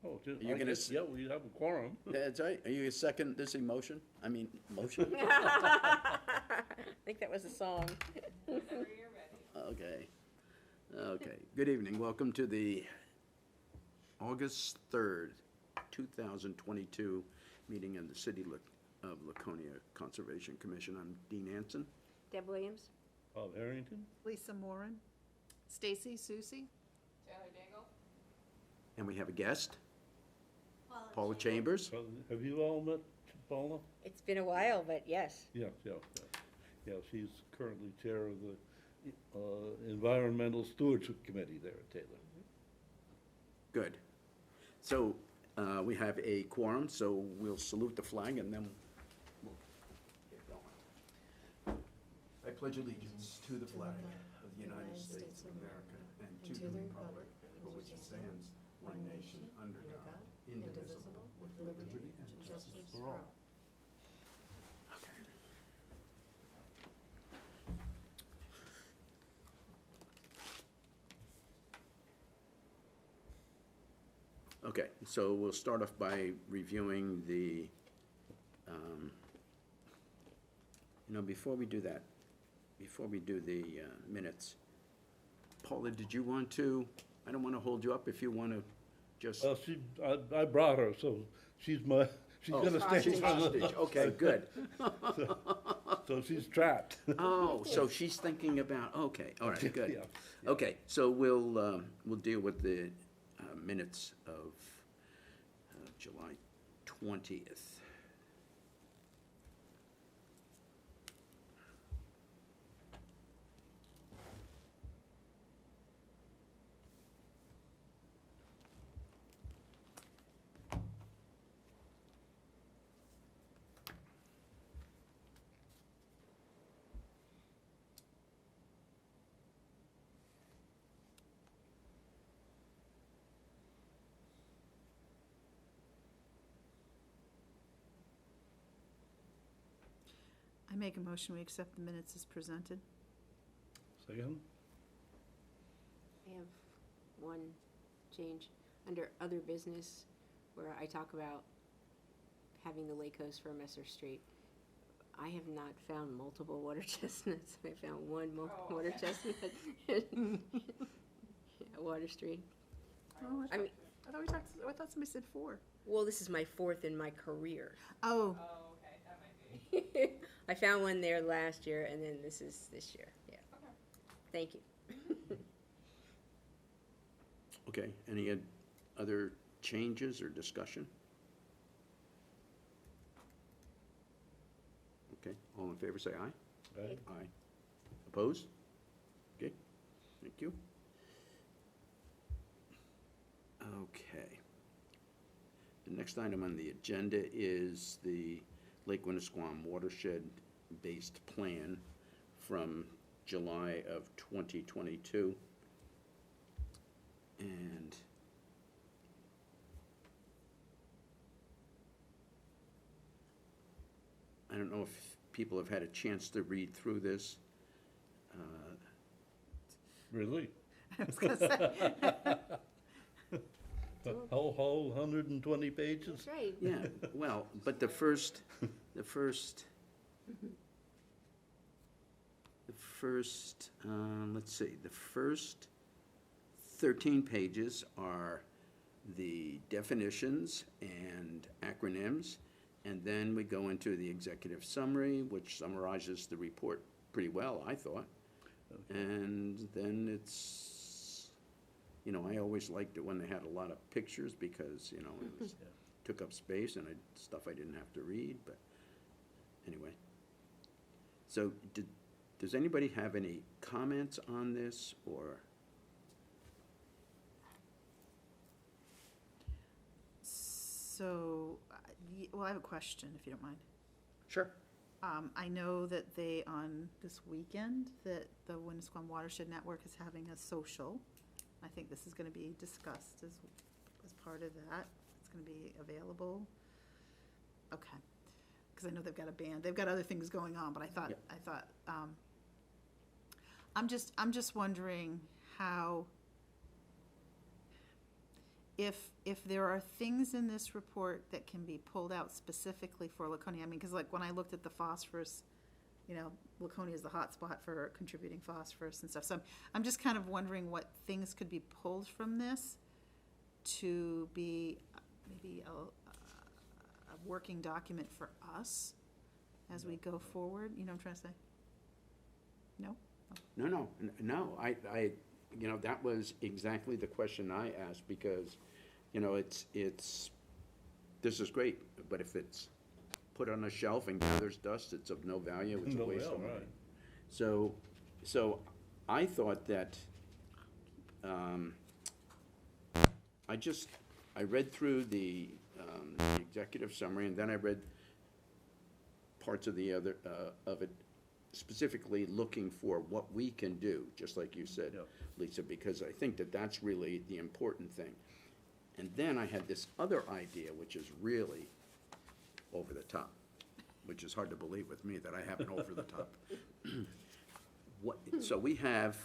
Oh, just, You're I gonna guess, yeah, we have a quorum. That's right. Are you a second this emotion? I mean, motion? I think that was a song. Whenever you're ready. Okay. Okay. Good evening. Welcome to the August 3rd, 2022 meeting of the City of Laconia Conservation Commission. I'm Dean Anson. Deb Williams? Bob Harrington? Lisa Moran. Stacy, Susie. Taylor Daigle. And we have a guest, Paula Chambers. So, have you all met Paula? It's been a while, but yes. Yeah, yeah, yeah. Yeah, she's currently chair of the Environmental Stewardship Committee there at Taylor. Good. So we have a quorum, so we'll salute the flag and then we'll get going. I pledge allegiance to the flag of the United States of America and to the republic for which it stands, one nation, under God, indivisible, with liberty and justice for all. Okay, so we'll start off by reviewing the, before we do that, before we do the minutes, Paula, did you want to, I don't want to hold you up if you want to just. Well, I brought her, so she's gonna stay. She's hostage, okay, good. So she's trapped. Oh, so she's thinking about, okay, all right, good. Yeah. Okay, so we'll deal with the minutes of July 20th. I make a motion, we accept the minutes as presented. Second? I have one change. Under other business, where I talk about having the lake host for Messer Street, I have not found multiple water chestnuts. I found one Oh, water okay. chestnut in Water Street. Oh, I mean, I thought somebody said 4. well, this is my fourth in my career. Oh, Oh, okay, that might be. I found one there last year, and then this is this year. Yeah. Okay. Thank you. Okay, any other changes or discussion? Okay, all in favor say aye. Right? Aye. Opposed? Okay, thank you. Okay. The next item on the agenda is the Lake Winnipesaukee Watershed-based plan from July of 2022. And I don't know if people have had a chance to read through this. Really? I was gonna say. The whole 120 pages? That's right. Yeah, well, but the first, let's see, the first 13 pages are the definitions and acronyms, and then we go into the executive summary, which summarizes the report pretty well, I thought. Okay. And then it's, I always liked it when they had a lot of pictures because, it was, Yeah. took up space and stuff I didn't have to read, but anyway. So does anybody have any comments on this or? So, well, I have a question, if you don't mind. Sure. I know that on this weekend, that the Winnipesaukee Watershed Network is having a social. I think this is gonna be discussed as part of that. It's gonna be available. Okay. Because I know they've got a band, they've got other things going on, but I thought, Yep. I'm just wondering how, if there are things in this report that can be pulled out specifically for Laconia, I mean, because like when I looked at the phosphorus, you know, Laconia is the hot spot for contributing phosphorus and stuff. So I'm just kind of wondering what things could be pulled from this to be maybe a working document for us as we go forward. You know what I'm trying to say? No? No, I, you know, that was exactly the question I asked, because, you know, it's, this is great, but if it's put on a shelf and gathers dust, it's of no value, it's a No, waste of well, money. right. So I thought that, I read through the executive summary, and then I read parts of the other, of it, specifically looking for what we can do, just like you said, Yep. Lisa, because I think that that's really the important thing. And then I had this other idea, which is really over the top, which is hard to believe with me that I have an over the top. So we have,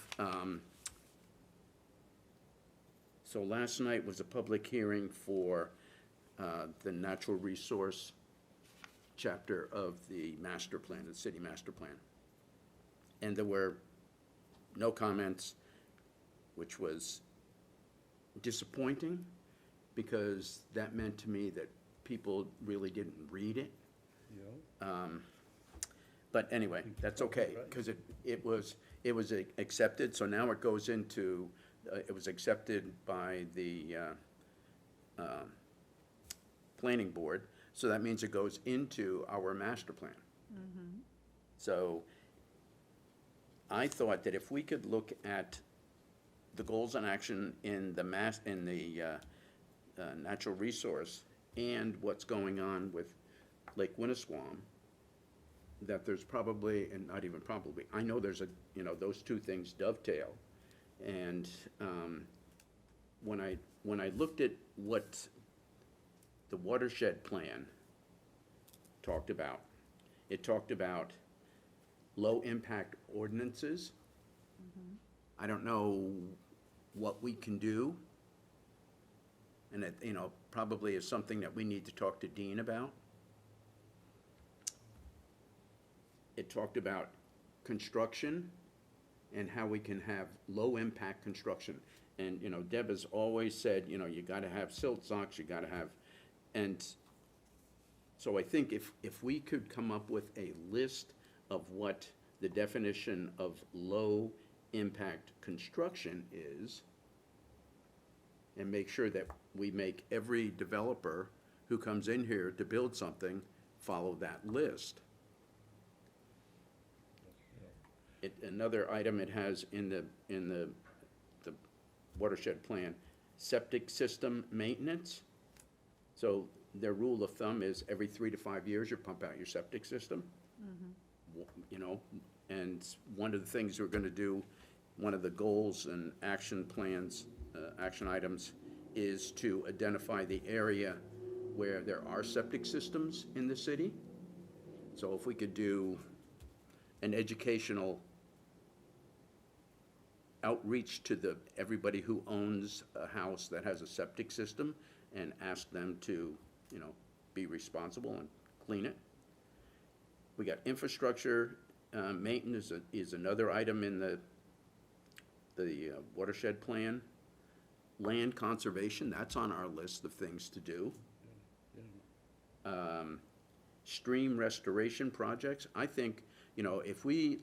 so last night was a public hearing for the natural resource chapter of the master plan, the city master plan. And there were no comments, which was disappointing, because that meant to me that people really didn't read it. Yeah. But anyway, that's okay, because it was accepted, so now it goes into, it was accepted by the planning board, so that means it goes into our master plan. So I thought that if we could look at the goals and action in the natural resource and what's going on with Lake Winnipesaukee, that there's probably, and not even probably, I know there's a, you know, those two things dovetail. And when I looked at what the Watershed Plan talked about, it talked about low-impact ordinances. I don't know what we can do, and it, you know, probably is something that we need to talk to Dean about. It talked about construction and how we can have low-impact construction. And, you know, Deb has always said, you know, you gotta have silt socks, you gotta have, and so I think if we could come up with a list of what the definition of low-impact construction is, and make sure that we make every developer who comes in here to build something follow that list. Another item it has in the Watershed Plan, septic system maintenance. So their rule of thumb is every 3 to 5 years you pump out your septic system. You know, and one of the things we're gonna do, one of the goals and action plans, action items, is to identify the area where there are septic systems in the city. So if we could do an educational outreach to everybody who owns a house that has a septic system, and ask them to, you know, be responsible and clean it. We got infrastructure, maintenance is another item in the Watershed Plan. Land conservation, that's on our list of things to do. Stream restoration projects, I think, you know, if we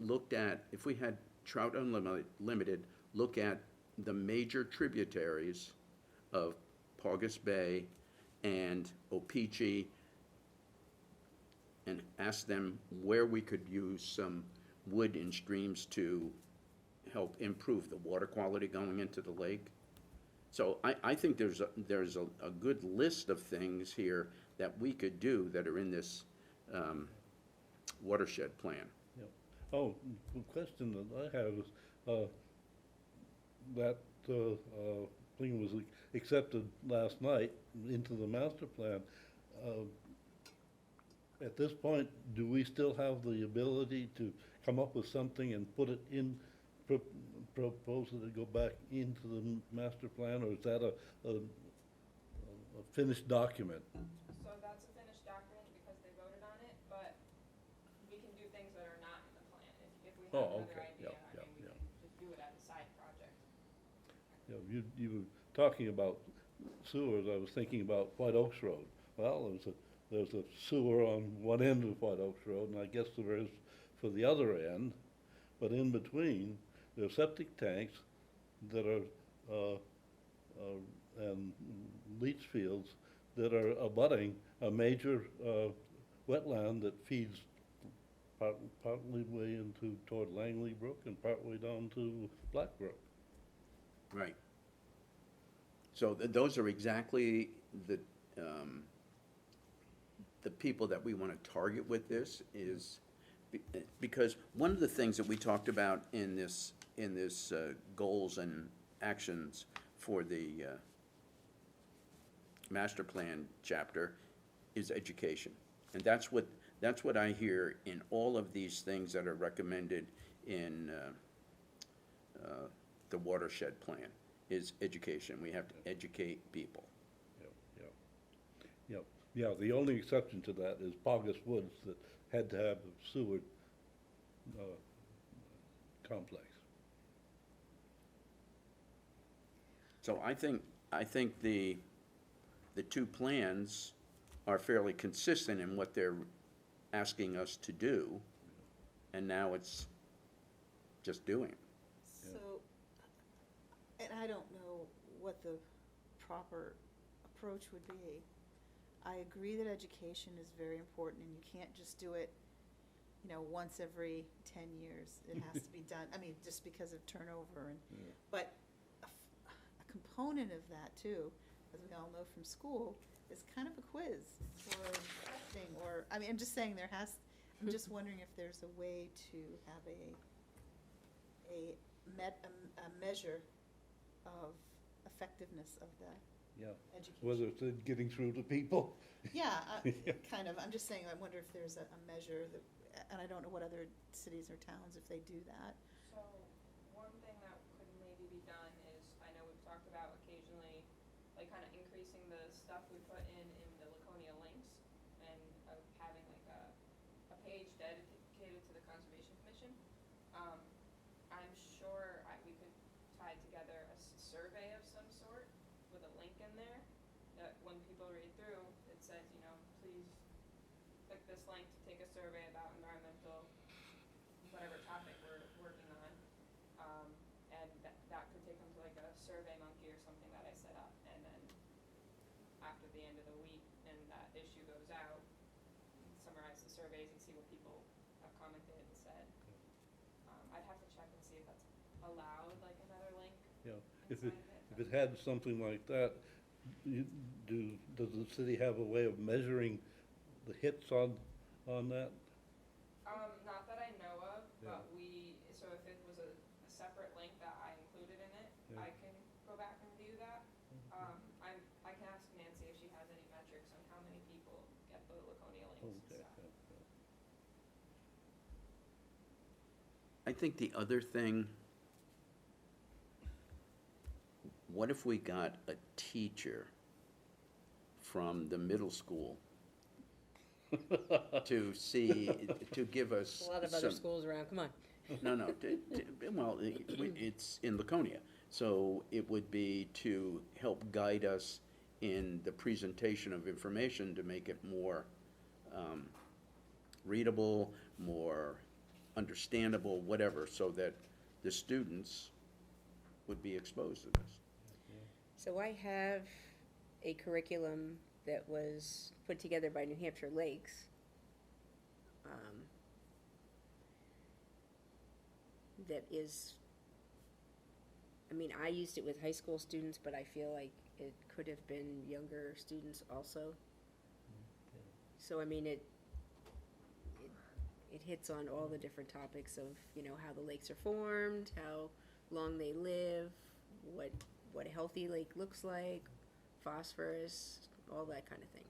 had Trout Unlimited look at the major tributaries of Paugus Bay and Opeechee, and ask them where we could use some wood in streams to help improve the water quality going into the lake. So I think there's a good list of things here that we could do that are in this Watershed Plan. Yeah. Oh, the question that I have is, that thing was accepted last night into the master plan. At this point, do we still have the ability to come up with something and put it in, propose it to go back into the master plan, or is that finished document. So that's a finished document because they voted on it, but we can do things that are not in the plan. If we have Oh, another okay. idea, Yeah, I mean, we yeah, can just do it as a side project. You know, you were talking about sewers, I was thinking about White Oaks Road. Well, there's a sewer on one end of White Oaks Road, and I guess there is for the other end, but in between, there are septic tanks that are, and leach fields that are abutting a major, wetland that feeds partly way into, toward Langley Brook and partway down to Black Brook. Right. So those are exactly the people that we want to target with this is, because one of the things that we talked about in this goals and actions for the master plan chapter is education. And that's what I hear in all of these things that are recommended in the watershed plan, is education. We have to educate people. Yeah, the only exception to that is Pogus Woods that had to have a sewer complex. So I think the two plans are fairly consistent in what they're asking us to do, and now it's just doing it. So, and I don't know what the proper approach would be. I agree that education is very important, and you can't just do it, once every 10 years. It has to be done, just because of turnover and, Yeah. but a component of that too, as we all know from school, is kind of a quiz or testing, or, I'm just saying I'm just wondering if there's a way to have a measure of effectiveness of the Yeah, education. whether it's in getting through to people. Yeah, kind of. I'm just saying, I wonder if there's a measure that, and I don't know what other cities or towns, if they do that. So, one thing that could maybe be done is, I know we've talked about occasionally, like, kind of increasing the stuff we put in the Laconia links, and having like a page dedicated to the Conservation Commission. I'm sure we could tie together a survey of some sort with a link in there, that when people read through, it says, please click this link to take a survey about environmental, whatever topic we're working on. And that could take them to like a Survey Monkey or something that I set up, and then after the end of the week and that issue goes out, summarize the surveys and see what people have commented and said. I'd have to check and see if that's allowed, like another link Yeah, inside of it. if it had something like that, does the city have a way of measuring the hits on that? Not that I know of, Yeah. but so if it was a separate link that I included in it, Yeah. I can go back and view that. I can ask Nancy if she has any metrics on how many people get the Laconia links and Okay, stuff. yeah. I think the other thing, what if we got a teacher from the middle school to give us A lot of other some- schools around, come on. No, well, it's in Laconia, so it would be to help guide us in the presentation of information to make it more readable, more understandable, whatever, so that the students would be exposed to this. So I have a curriculum that was put together by New Hampshire Lakes. That is, I used it with high school students, but I feel like it could have been younger students also. So, it hits on all the different topics of, how the lakes are formed, how long they live, what a healthy lake looks like, phosphorus, all that kind of thing.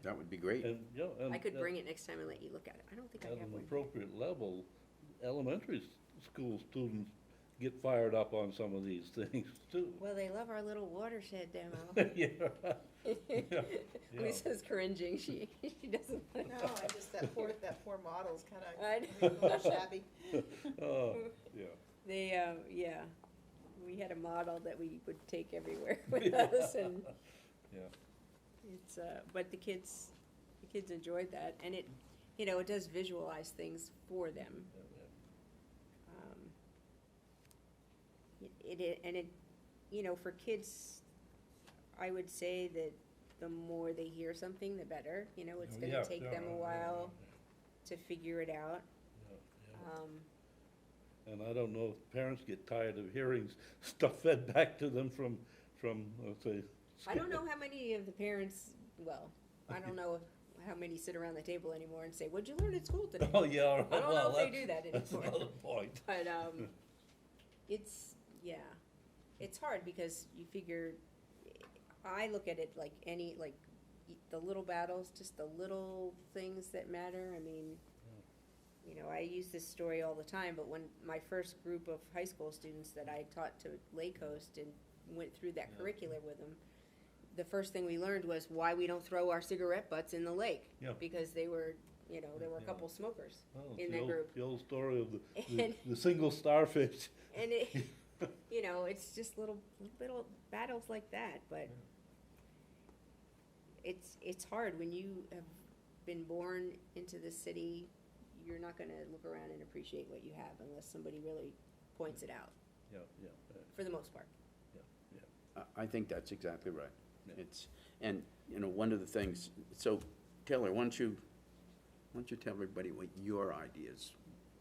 That would be great. And, I could bring it next time and let you look at it. I don't think I at have an one. appropriate level, elementary school students get fired up on some of these things too. Well, they love our little watershed demo. Yeah, yeah. Lisa's cringing, she doesn't like. No, I just, that poor model's I kinda a little shabby. Oh, yeah. They, yeah, we had a model that we would take everywhere with us, and Yeah. it's, but the kids enjoyed that, and it, you know, it does visualize things for them. And it, you know, for kids, I would say that the more they hear something, the better, you know, it's gonna Yeah, take yeah, them a yeah, while to figure it out. Yeah. And I don't know if parents get tired of hearing stuff fed back to them from, let's say. I don't know how many of the parents, well, I don't know how many sit around the table anymore and say, "What'd you learn at school today?" Oh, yeah, all right. I don't know Well, if they that's- do that That's anymore. another point. But, it's, yeah, it's hard because you figure, I look at it like any, like, the little battles, just the little things that matter. I mean, you know, I use this story all the time, but when my first group of high school students that I taught to Lake Coast and went through that curriculum with them, the first thing we learned was why we don't throw our cigarette butts in the lake. Yeah. Because they were, you know, there were a Yeah. couple smokers Well, it's in the that old- group. The old story of And- the single starfish. And it, you know, it's just little battles like that, but it's hard when you have been born into the city. You're not gonna look around and appreciate what you have unless somebody really points it out, Yeah, yeah, for the most part. yeah, yeah. I think that's exactly right. Yeah. It's, and, you know, one of the things, so Taylor, why don't you tell everybody what your ideas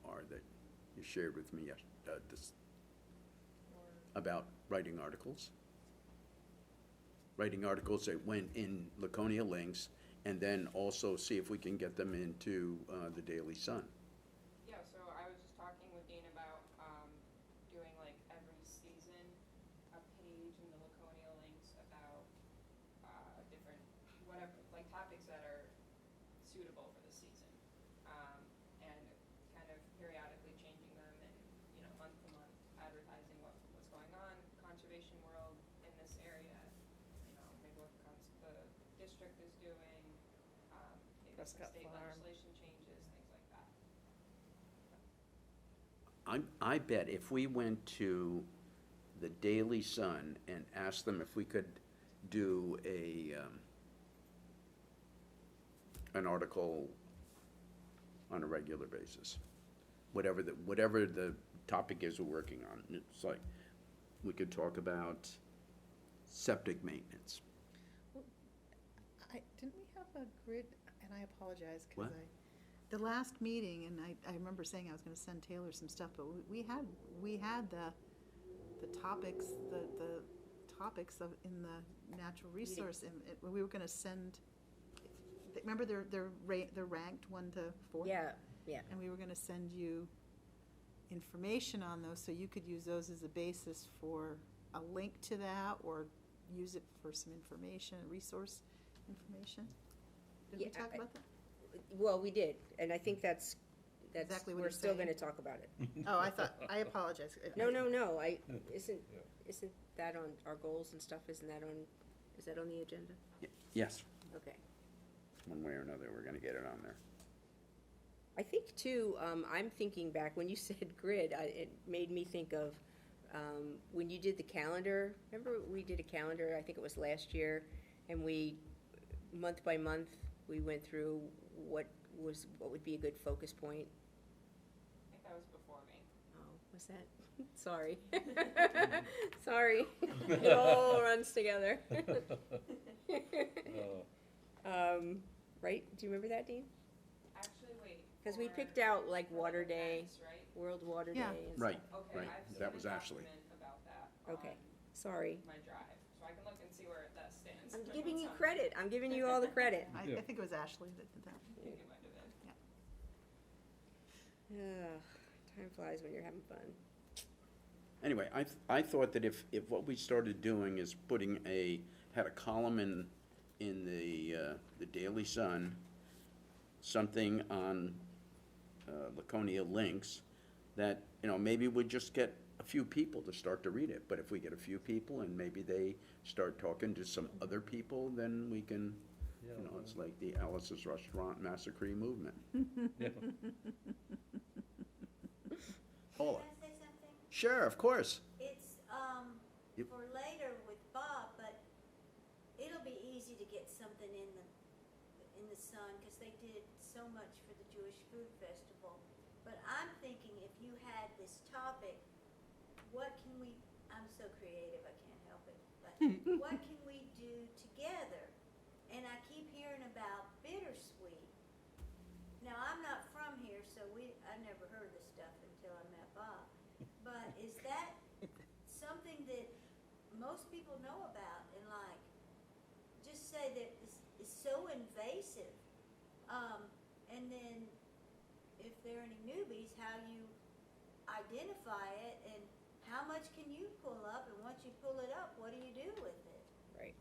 are that you shared with me about writing articles? Writing articles that went in Laconia Links, and then also see if we can get them into the Daily Sun. Yeah, so I was just talking with Dean about, doing like every season, a page in the Laconia Links about, different, whatever, like topics that are suitable for the season. And kind of periodically changing them and, you know, month to month advertising what's going on, conservation world in this area, you know, maybe what the district is doing, maybe some Prescott state Farm. legislation changes, things like that. I bet if we went to the Daily Sun and asked them if we could do an article on a regular basis, whatever the topic is we're working on, it's like, we could talk about septic maintenance. Didn't we have a grid, and I apologize, What? because the last meeting, and I remember saying I was gonna send Taylor some stuff, but we had the topics, the topics of, in the natural resource, and we were gonna send, remember they're ranked 1 to 4? Yeah, yeah. And we were gonna send you information on those, so you could use those as a basis for a link to that, or use it for some information, resource information. Did we Yeah, talk about that? Well, we did, and I think that's, Exactly what we're you're still saying. gonna talk about it. Oh, I thought, I apologize. No, isn't that on our goals and stuff, is that on the agenda? Yes, Okay. one way or another, we're gonna get it on there. I think too, I'm thinking back, when you said grid, it made me think of, when you did the calendar, remember we did a calendar, I think it was last year, and we, month by month, we went through what would be a good focus point. I think that was before me. Oh, was that? Sorry. Sorry. It all runs together. Right? Do you remember that, Dean? Actually, wait. Because we for- picked out like for the Water Day, events, right? World Water Day Yeah. and stuff. Right. Okay, Right, I've that seen was a Ashley. document about that Okay. on Sorry. my drive, so I can look and see where that stands. I'm giving you It's on- credit. I'm giving you all the credit. I Yeah. think it was Ashley that did that. I think it might have been. Ugh, time flies when you're having fun. Anyway, I thought that if what we started doing is had a column in the Daily Sun, something on Laconia Links, that, you know, maybe we'd just get a few people to start to read it, but if we get a few people and maybe they start talking to some other people, then we can, Yeah, you know, it's like the Alice's Restaurant Massacre movement. yeah. Paula? Can I say something? Sure, of course. It's, Yep. for later with Bob, but it'll be easy to get something in the Sun, cause they did so much for the Jewish Food Festival. But I'm thinking if you had this topic, what can we, I'm so creative, I can't help it, but what can we do together? And I keep hearing about bittersweet. Now, I'm not from here, so I never heard this stuff until I met Bob. But is that something that most people know about and like, just say that it's so invasive? And then if there are any newbies, how you identify it and how much can you pull up, and once you pull it up, what do you do with it? Right.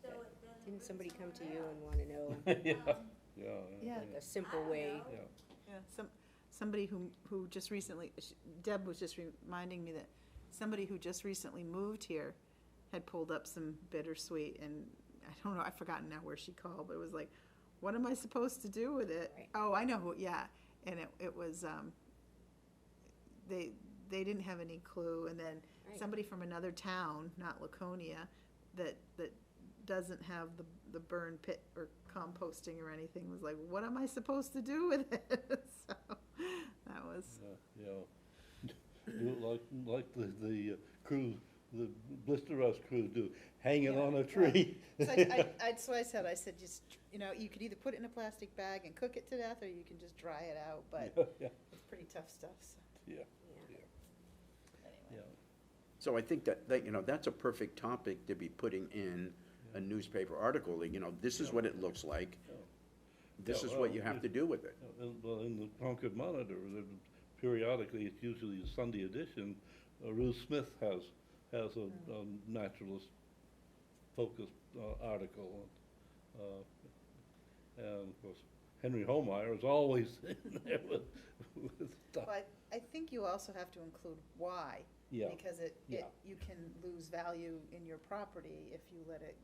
So it doesn't Didn't rip somebody come to someone you out. and wanna know Yeah, Um, yeah. Yeah. like a simple I don't way? know. Yeah. Yeah, somebody who just recently, Deb was just reminding me that somebody who just recently moved here had pulled up some bittersweet, and I don't know, I've forgotten now where she called, but it was like, what am I supposed to do with it? Right. Oh, I know who, yeah, and it was, they didn't have any clue, and then Right. somebody from another town, not Laconia, that doesn't have the burn pit or composting or anything, was like, what am I supposed to do with it? So, that was, Yeah. Do it like the crew, the Blister Rush crew do, hang it Yeah, on a right. tree. so I said, just, you know, you could either put it in a plastic bag and cook it to death, or you can just dry it out, but Yeah, it's pretty tough stuff, so, yeah, Yeah. yeah. anyway. So I think that, you know, that's a perfect topic to be putting in a newspaper article, you know, this is what it looks like. Yeah. This Yeah, is what well, you have it- to do with it. Well, in the Concord Monitor, periodically, it's usually a Sunday edition, Ruth Smith has a naturalist focused article. And of course, Henry Holmeyer is always in there with stuff. But I think you also have to include why, Yeah, because yeah. you can lose value in your property if you let it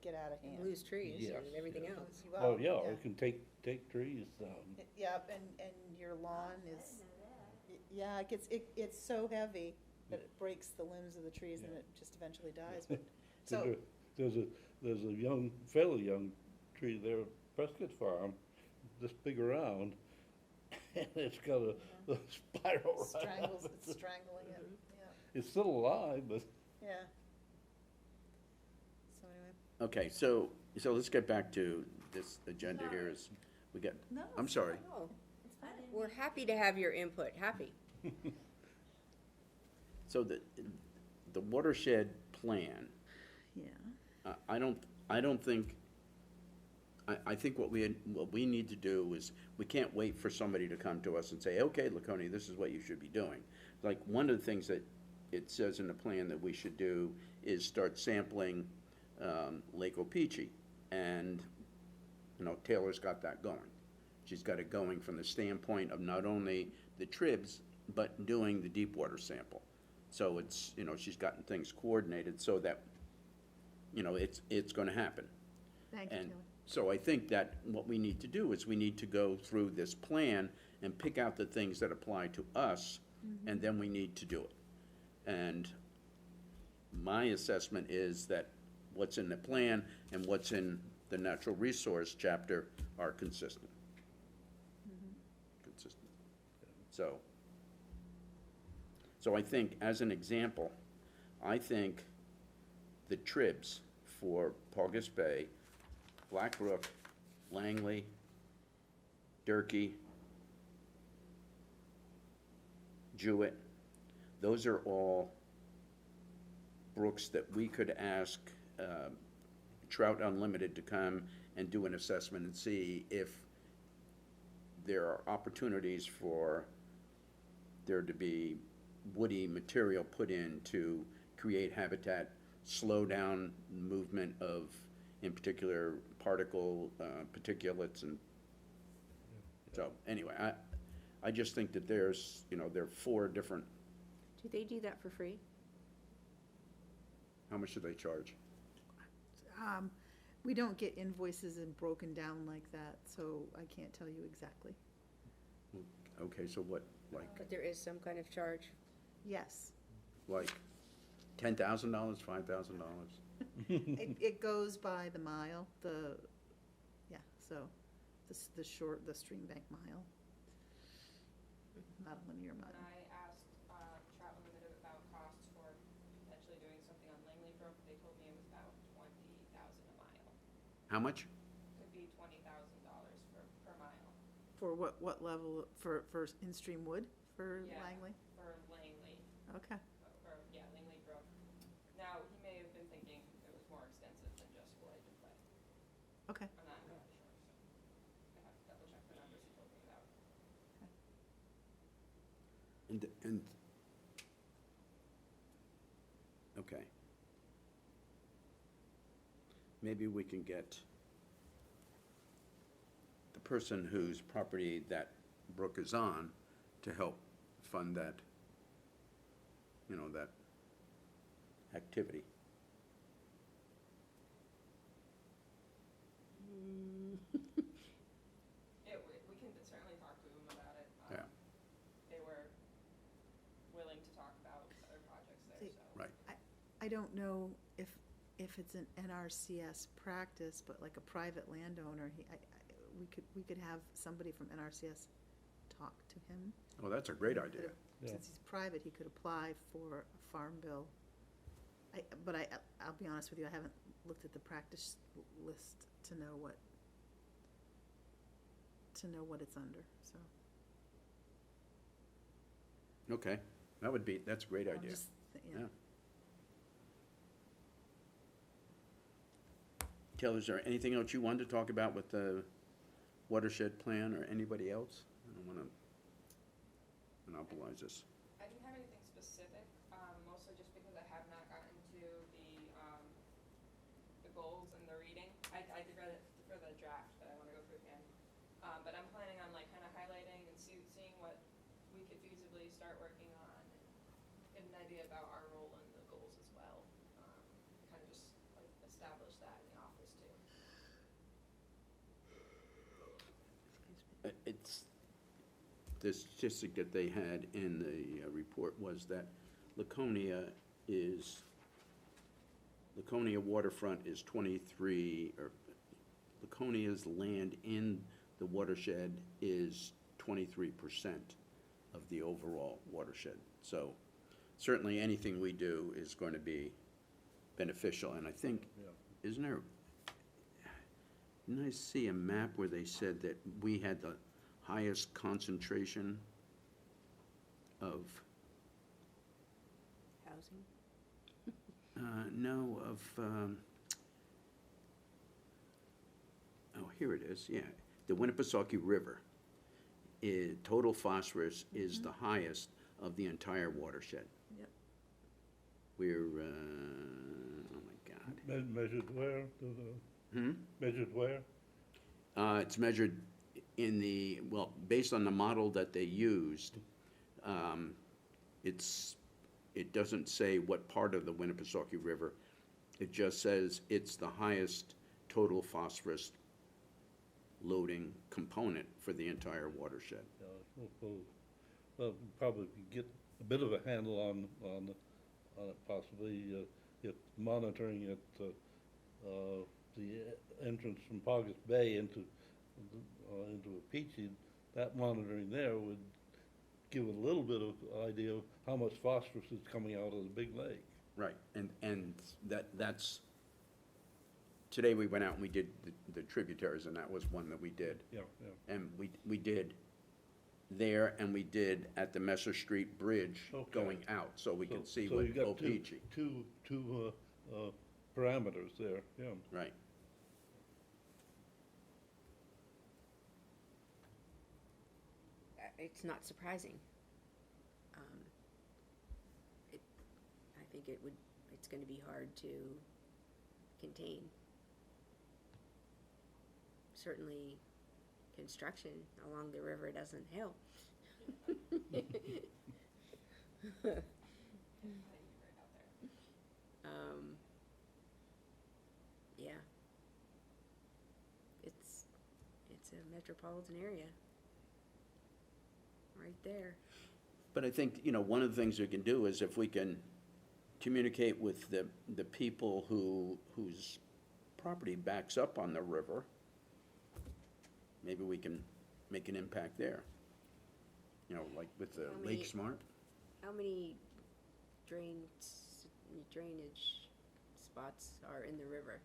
get out of hand. Lose trees Yes, and everything yes. else. You Oh, will, yeah, it can take trees down. Yep, and your lawn I is, didn't know that. yeah, it's so heavy that it breaks the limbs of the trees and Yeah. it just eventually dies, but, so, There's a fairly young tree there at Prescott Farm, this big around, and it's got a spiral right strangles, up it's it. strangling it, yeah, It's still alive, but yeah. So anyway, Okay, so let's get back to this agenda here is, we got, no. I'm sorry. Oh, It's fine. we're happy to have your input, happy. So the watershed plan, Yeah, I don't think, I think what we need to do is, we can't wait for somebody to come to us and say, okay, Laconia, this is what you should be doing. Like, one of the things that it says in the plan that we should do is start sampling Lake Opeechee. And, you know, Taylor's got that going. She's got it going from the standpoint of not only the tribs, but doing the deep water sample. So it's, you know, she's gotten things coordinated so that, you know, it's gonna happen. thank you, And Taylor. so I think that what we need to do is we need to go through this plan and pick out the things that apply to us, and then we need to do it. And my assessment is that what's in the plan and what's in the natural resource chapter are consistent. Consistent. So I think, as an example, I think the tribs for Paugus Bay, Black Brook, Langley, Durkee, Jewett, those are all brooks that we could ask Trout Unlimited to come and do an assessment and see if there are opportunities for there to be woody material put in to create habitat, slow down movement of, in particular, particulates, and so, anyway, I just think that there's, you know, there are 4 different Do they do that for free? How much do they charge? We don't get invoices and broken down like that, so I can't tell you exactly. Okay, so what, But there is some kind of charge. Yes, like $10,000, $5,000? it goes by the mile, so the stream bank mile. Not a linear When mile. I asked Trout Unlimited about costs for potentially doing something on Langley Brook, they told me it was about $20,000 a mile. How much? Could be $20,000 per mile. For what level, for in-stream wood for Yeah. Langley? For Langley, Okay, Langley Brook. Now, he may have been thinking it was more extensive than just Floyd, but okay. I'm not entirely sure, so I have to double check the numbers he told me about. And, okay. Maybe we can get the person whose property that brook is on to help fund that, that activity. We can certainly talk to him about it. Yeah. They were willing to talk about other projects there, See, so. Right. I don't know if it's an NRCS practice, but like a private landowner, we could have somebody from NRCS talk to him. Oh, that's a great idea. Yeah. Since he's private, he could apply for a farm bill. But I'll be honest with you, I haven't looked at the practice list to know what it's under, so. Okay, that's a great I'm idea. just Yeah. Taylor, is there anything else you wanted to talk about with the Watershed Plan or anybody else? I don't want to monopolize this. I didn't have anything specific, mostly just because I have not gotten to the goals and the reading. I did read it for the draft, but I want to go through it again. But I'm planning on like kind of highlighting and seeing what we could feasibly start working on and get an idea about our role in the goals as well. Kind of just like establish that in the office too. The statistic that they had in the report was that Laconia waterfront is 23, or Laconia's land in the watershed is 23% of the overall watershed. So certainly anything we do is going to be beneficial, and I think, didn't I see a map where they said that we had the highest concentration of, Housing? here it is, yeah. The Winnipesaukee River, total phosphorus is the highest of the entire watershed. Yep. We're, oh my God. Measured where? Measured where? It's measured based on the model that they used, it doesn't say what part of the Winnipesaukee River. It just says it's the highest total phosphorus loading component for the entire watershed. Well, probably get a bit of a handle on it, possibly, if monitoring it, the entrance from Paugus Bay into Apeche, that monitoring there would give a little bit of idea of how much phosphorus is coming out of the big lake. Right, and that's, today we went out and we did the tributaries, and that was one that we did. Yeah. And we did there, and we did at the Messer Street Bridge Okay. going out, so we could see So what you got Opeche. two parameters there, yeah. Right. It's not surprising. I think it's gonna be hard to contain. Certainly, construction along the river doesn't help. metropolitan area. Right there. But I think, one of the things we can do is if we can communicate with the people whose property backs up on the river, maybe we can make an impact there. Like with the How many- Lake Smart. How many drainage spots are in the river?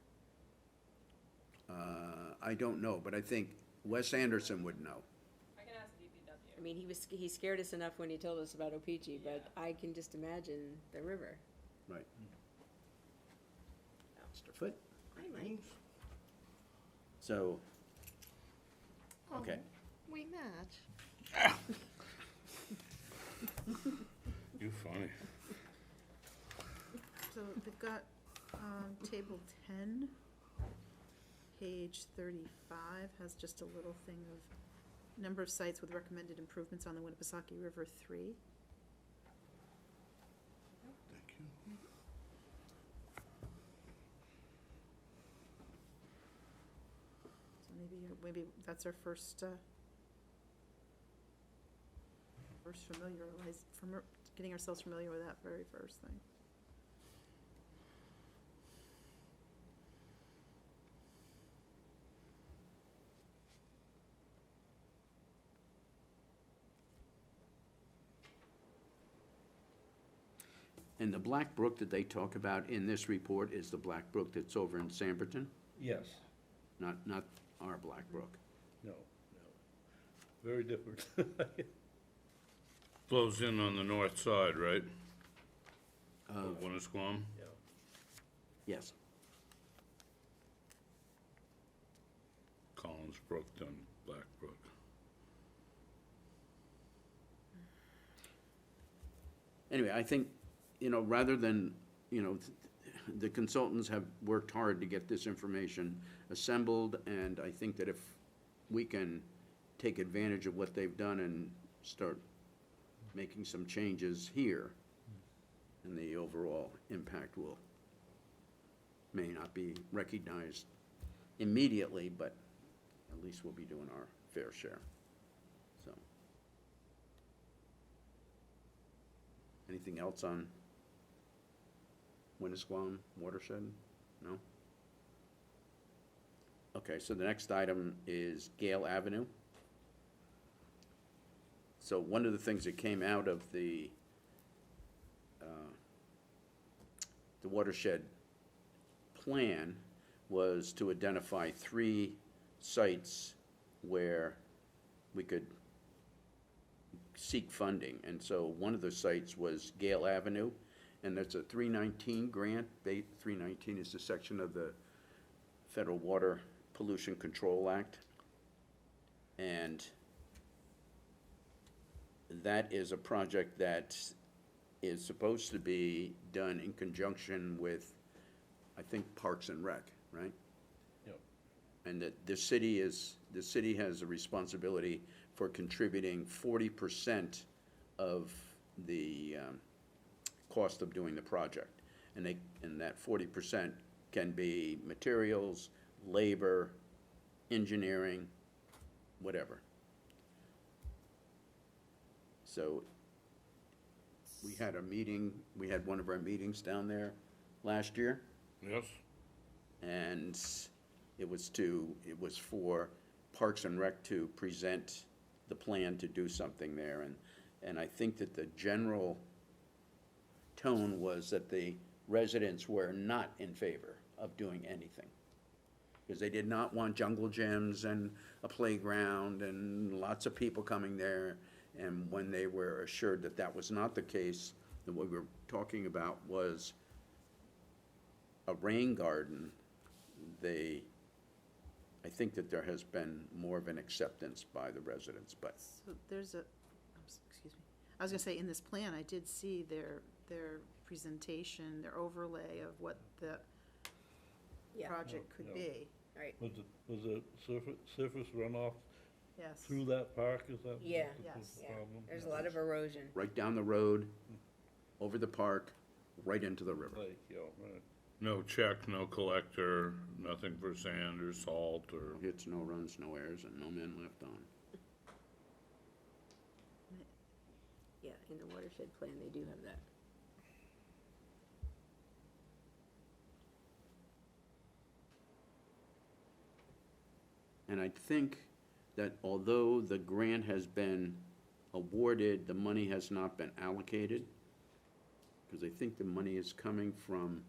I don't know, but I think Wes Anderson would know. I can ask DPW. I mean, he scared us enough when he told us about Opeachy, but Yeah. I can just imagine the river. Right. Mr. Foot? Hi, Mike. So, okay. We match. You funny. So they've got, table 10, page 35, has just a little thing of number of sites with recommended improvements on the Winnipesaukee River 3. Thank you. So maybe that's our first getting ourselves familiar with that very first thing. And the Black Brook that they talk about in this report is the Black Brook that's over in Sanborn, Yes, not our Black Brook. no. Very different. Flows in on the north side, right? Of, Of Winnisquam? Yeah. yes. Collins Brook, then Black Brook. Anyway, I think, rather than, the consultants have worked hard to get this information assembled, and I think that if we can take advantage of what they've done and start making some changes here, and the overall impact may not be recognized immediately, but at least we'll be doing our fair share, so. Anything else on Winnisquam watershed? No? Okay, so the next item is Gale Avenue. So one of the things that came out of the watershed plan was to identify 3 sites where we could seek funding. And so one of the sites was Gale Avenue, and that's a 319 grant. 319 is the section of the Federal Water Pollution Control Act. And that is a project that is supposed to be done in conjunction with, I think, Parks and Rec, right? Yep. And that the city has a responsibility for contributing 40% of the cost of doing the project. And that 40% can be materials, labor, engineering, whatever. So we had one of our meetings down there last year, Yes? and it was for Parks and Rec to present the plan to do something there, and I think that the general tone was that the residents were not in favor of doing anything, because they did not want jungle gyms and a playground and lots of people coming there. And when they were assured that that was not the case, that what we were talking about was a rain garden, I think that there has been more of an acceptance by the residents, but So there's excuse me, I was gonna say, in this plan, I did see their presentation, their overlay of what the Yeah, project could Yeah. be. right. Was it surface runoff Yes. through that park, is that? Yeah. the Yes. Yeah, problem? there's a lot of erosion. right down the road, over the park, right into the river. Like, yeah, right. No check, no collector, nothing for sand or salt or, No hits, no runs, no errors, and no men left on. Yeah, in the watershed plan, they do have that. And I think that although the grant has been awarded, the money has not been allocated. Because I think the money is coming from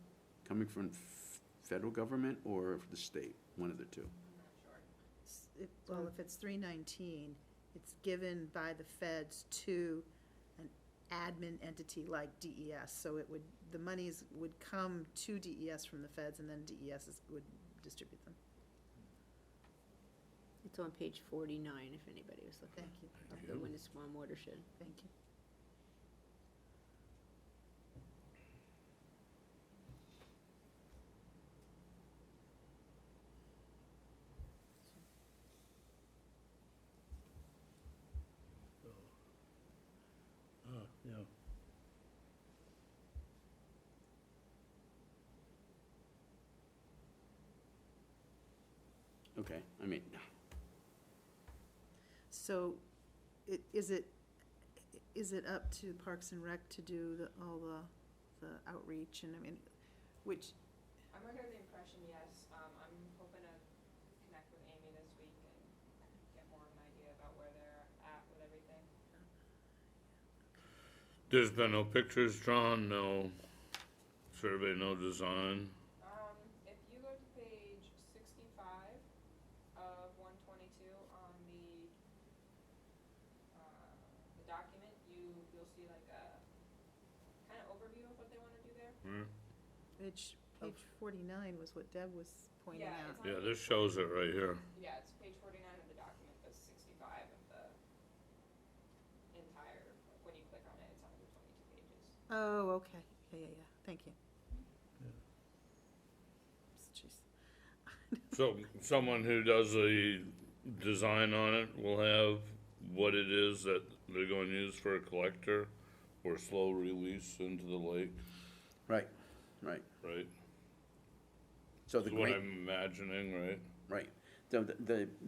federal government or the state, one of the two. I'm not sure. Well, if it's 319, it's given by the feds to an admin entity like DES. So it would, the monies would come to DES from the feds, and then would distribute them. It's on page 49, if anybody was looking. Thank you, Of the Winnipesaukee watershed. thank you. Yeah. Okay, I mean, So, is it up to Parks and Rec to do all the outreach, and I mean, which, I'm under the impression, yes, I'm hoping to connect with Amy this week and get more of an idea about where they're at with everything. there's been no pictures drawn, no survey, no design. If you go to page 65 of 122 on the document, you'll see like a kind of overview of what they want to do there. page 49 was what Deb was pointing Yeah, out. it's Yeah, this shows it right here. Yeah, it's page 49 of the document, but 65 of the entire, like, when you click on it, it's 122 pages. Oh, okay, yeah, thank you. Jeez. So someone who does a design on it will have what it is that they're going to use for a collector or slow release into the lake, right. right? So the That's what grant, I'm imagining, right? right. So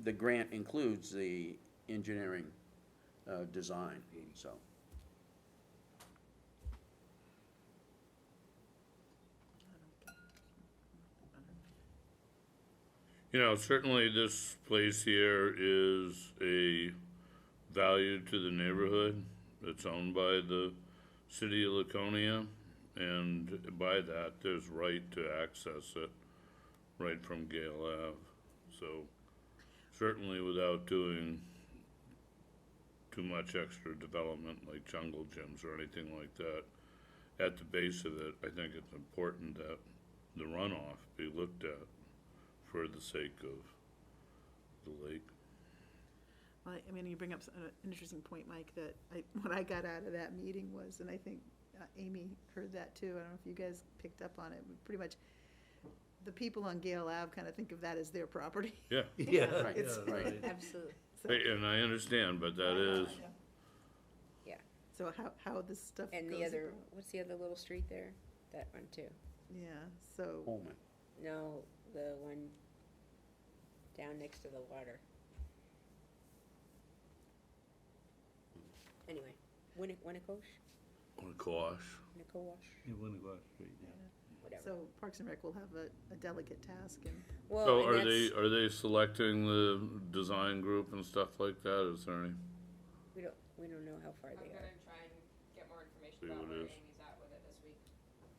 the grant includes the engineering, design, so. You know, certainly this place here is a value to the neighborhood. It's owned by the city of Laconia, and by that, there's right to access it right from Gale Ave. So certainly without doing too much extra development like jungle gyms or anything like that, at the base of it, I think it's important that the runoff be looked at for the sake of the lake. Well, I mean, you bring up an interesting point, Mike, that what I got out of that meeting was, and I think Amy heard that too, I don't know if you guys picked up on it, but pretty much the people on Gale Ave kind of think of that as their property. Yeah, Yeah, Right, yeah, right. right. Absolutely. So- and I understand, but that is, Yeah. So how this stuff goes. And the other, what's the other little street there? That one too. Yeah, so, Holman. No, the one down next to the water. Anyway, Winnipesaukee, Quash. You wouldn't go out straight, yeah. whatever. so Parks and Rec will have a delicate task, and Well, So and that's- are they selecting the design group and stuff like that? Is there any? we don't know how far I'm they gonna are. try and get more information See about what where it is. Amy's at with it this week.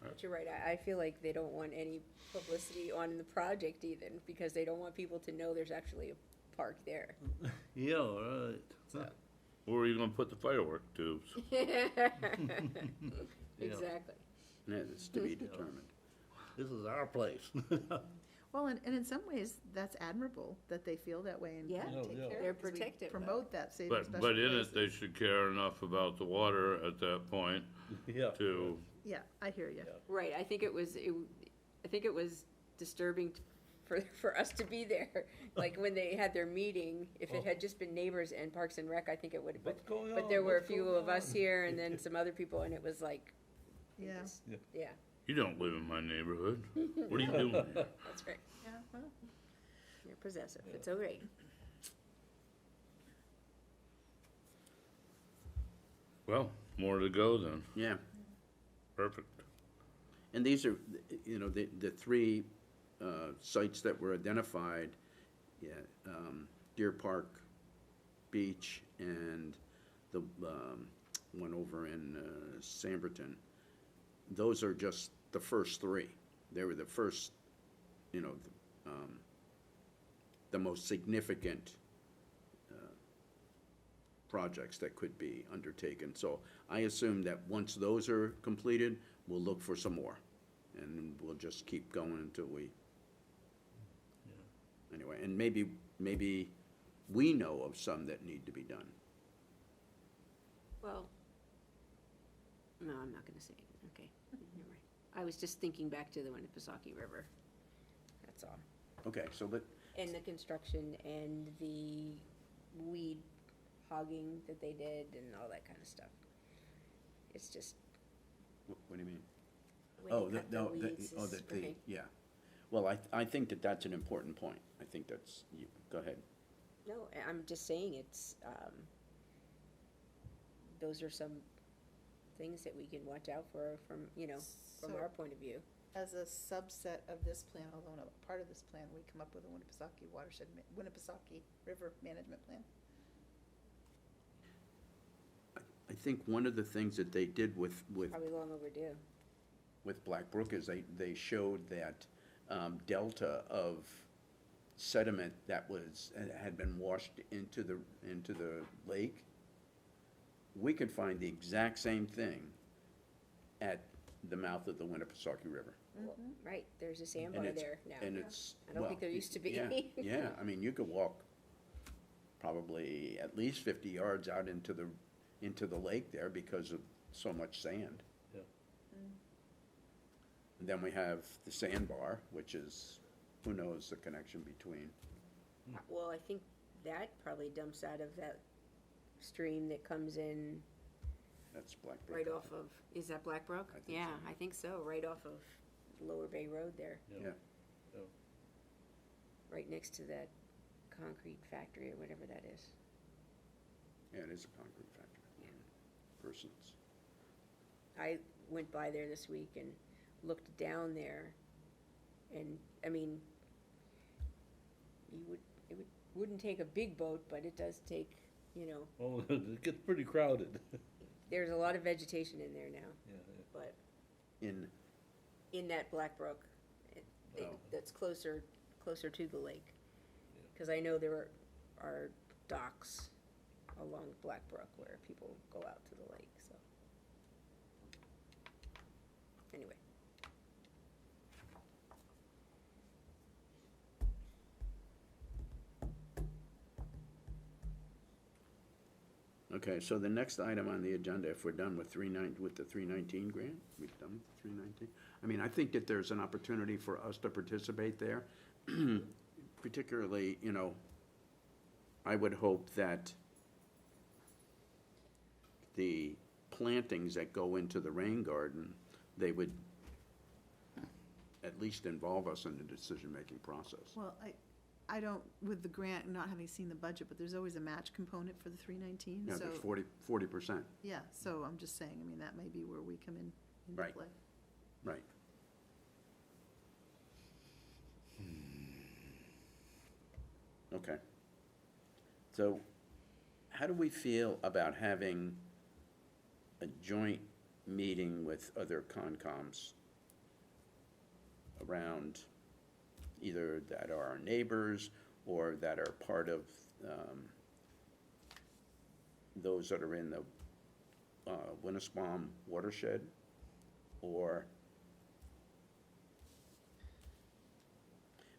But you're right, I feel like they don't want any publicity on the project even, because they don't want people to know there's actually a park there, Yeah, right. so. Where are you gonna put the firework tubes? Exactly. Yeah, it's to be determined. This is our place. well, and in some ways, that's admirable that they feel that way and Yeah. take Yeah, care yeah. of it, They're 'cause we protective of promote that saving special But in it, places. they should care enough about the water at that point Yeah. to, Yeah, I hear you. Yeah. Right, I think it was disturbing for us to be there. Like when they had their meeting, if it had just been neighbors and Parks and Rec, I think it would have, What's going on? but there were a What's few going of us on? here and then some other people, and it was like, it Yeah. was- Yeah. yeah. You don't live in my neighborhood. What are you doing here? That's right. Yeah, well, You're possessive. It's all right. Well, more to go then. Yeah. Perfect. And these are, the three sites that were identified, yeah, Deer Park Beach and the one over in Samberton. Those are just the first three. They were the first, the most significant projects that could be undertaken. So I assume that once those are completed, we'll look for some more. And we'll just keep going until we, anyway, and maybe we know of some that need to be done. Well, no, I'm not gonna say it. Okay, never mind. I was just thinking back to the Winnipesaukee River. That's all. Okay, so And the construction and the weed hogging that they did and all that kind of stuff. It's just what do you mean? when Oh, you cut the weeds this spring. yeah. Well, I think that that's an important point. I think that's, go ahead. No, I'm just saying it's, those are some things that we can watch out for from So- our point of view. as a subset of this plan, although not a part of this plan, we come up with a Winnipesaukee River Management Plan. I think one of the things that they did with Probably long overdue. Black Brook is they showed that delta of sediment that had been washed into the lake. We could find the exact same thing at the mouth of the Winnipesaukee River. Well, right, there's a sandbar And it's- there now. And it's, I don't think there used to be. Yeah, yeah, I mean, you could walk probably at least 50 yards out into the lake there because of so much sand. Yeah. And then we have the sandbar, which is, who knows the connection between. Well, I think that probably dumps out of that stream that comes in That's Black Brook. right off of, is that Black Brook? I think Yeah, so. I think so, right off of Lower Bay Road there, Yeah, right next to that concrete factory or whatever that is. yeah, it is a concrete factory. Yeah. Persons. I went by there this week and looked down there, and, I mean, wouldn't take a big boat, but it does take, Well, it gets pretty crowded. there's a lot of vegetation in there now, Yeah, but In, in that Black Brook, Oh. that's closer to the lake. Because I know there are docks along Black Brook where people go out to the lake, so. Anyway. okay, so the next item on the agenda, if we're done with the 319 grant, we're done with the 319? I mean, I think that there's an opportunity for us to participate there. Particularly, I would hope that the plantings that go into the rain garden, they would at least involve us in the decision-making process. Well, I don't, with the grant, not having seen the budget, but there's always a match component for the 319, Yeah, so. there's 40%, Yeah, so I'm just saying, I mean, that may be where we come into Right. play. right. Okay. So, how do we feel about having a joint meeting with other Concoms around either that are our neighbors or that are part of those that are in the Winnipesaukee watershed, or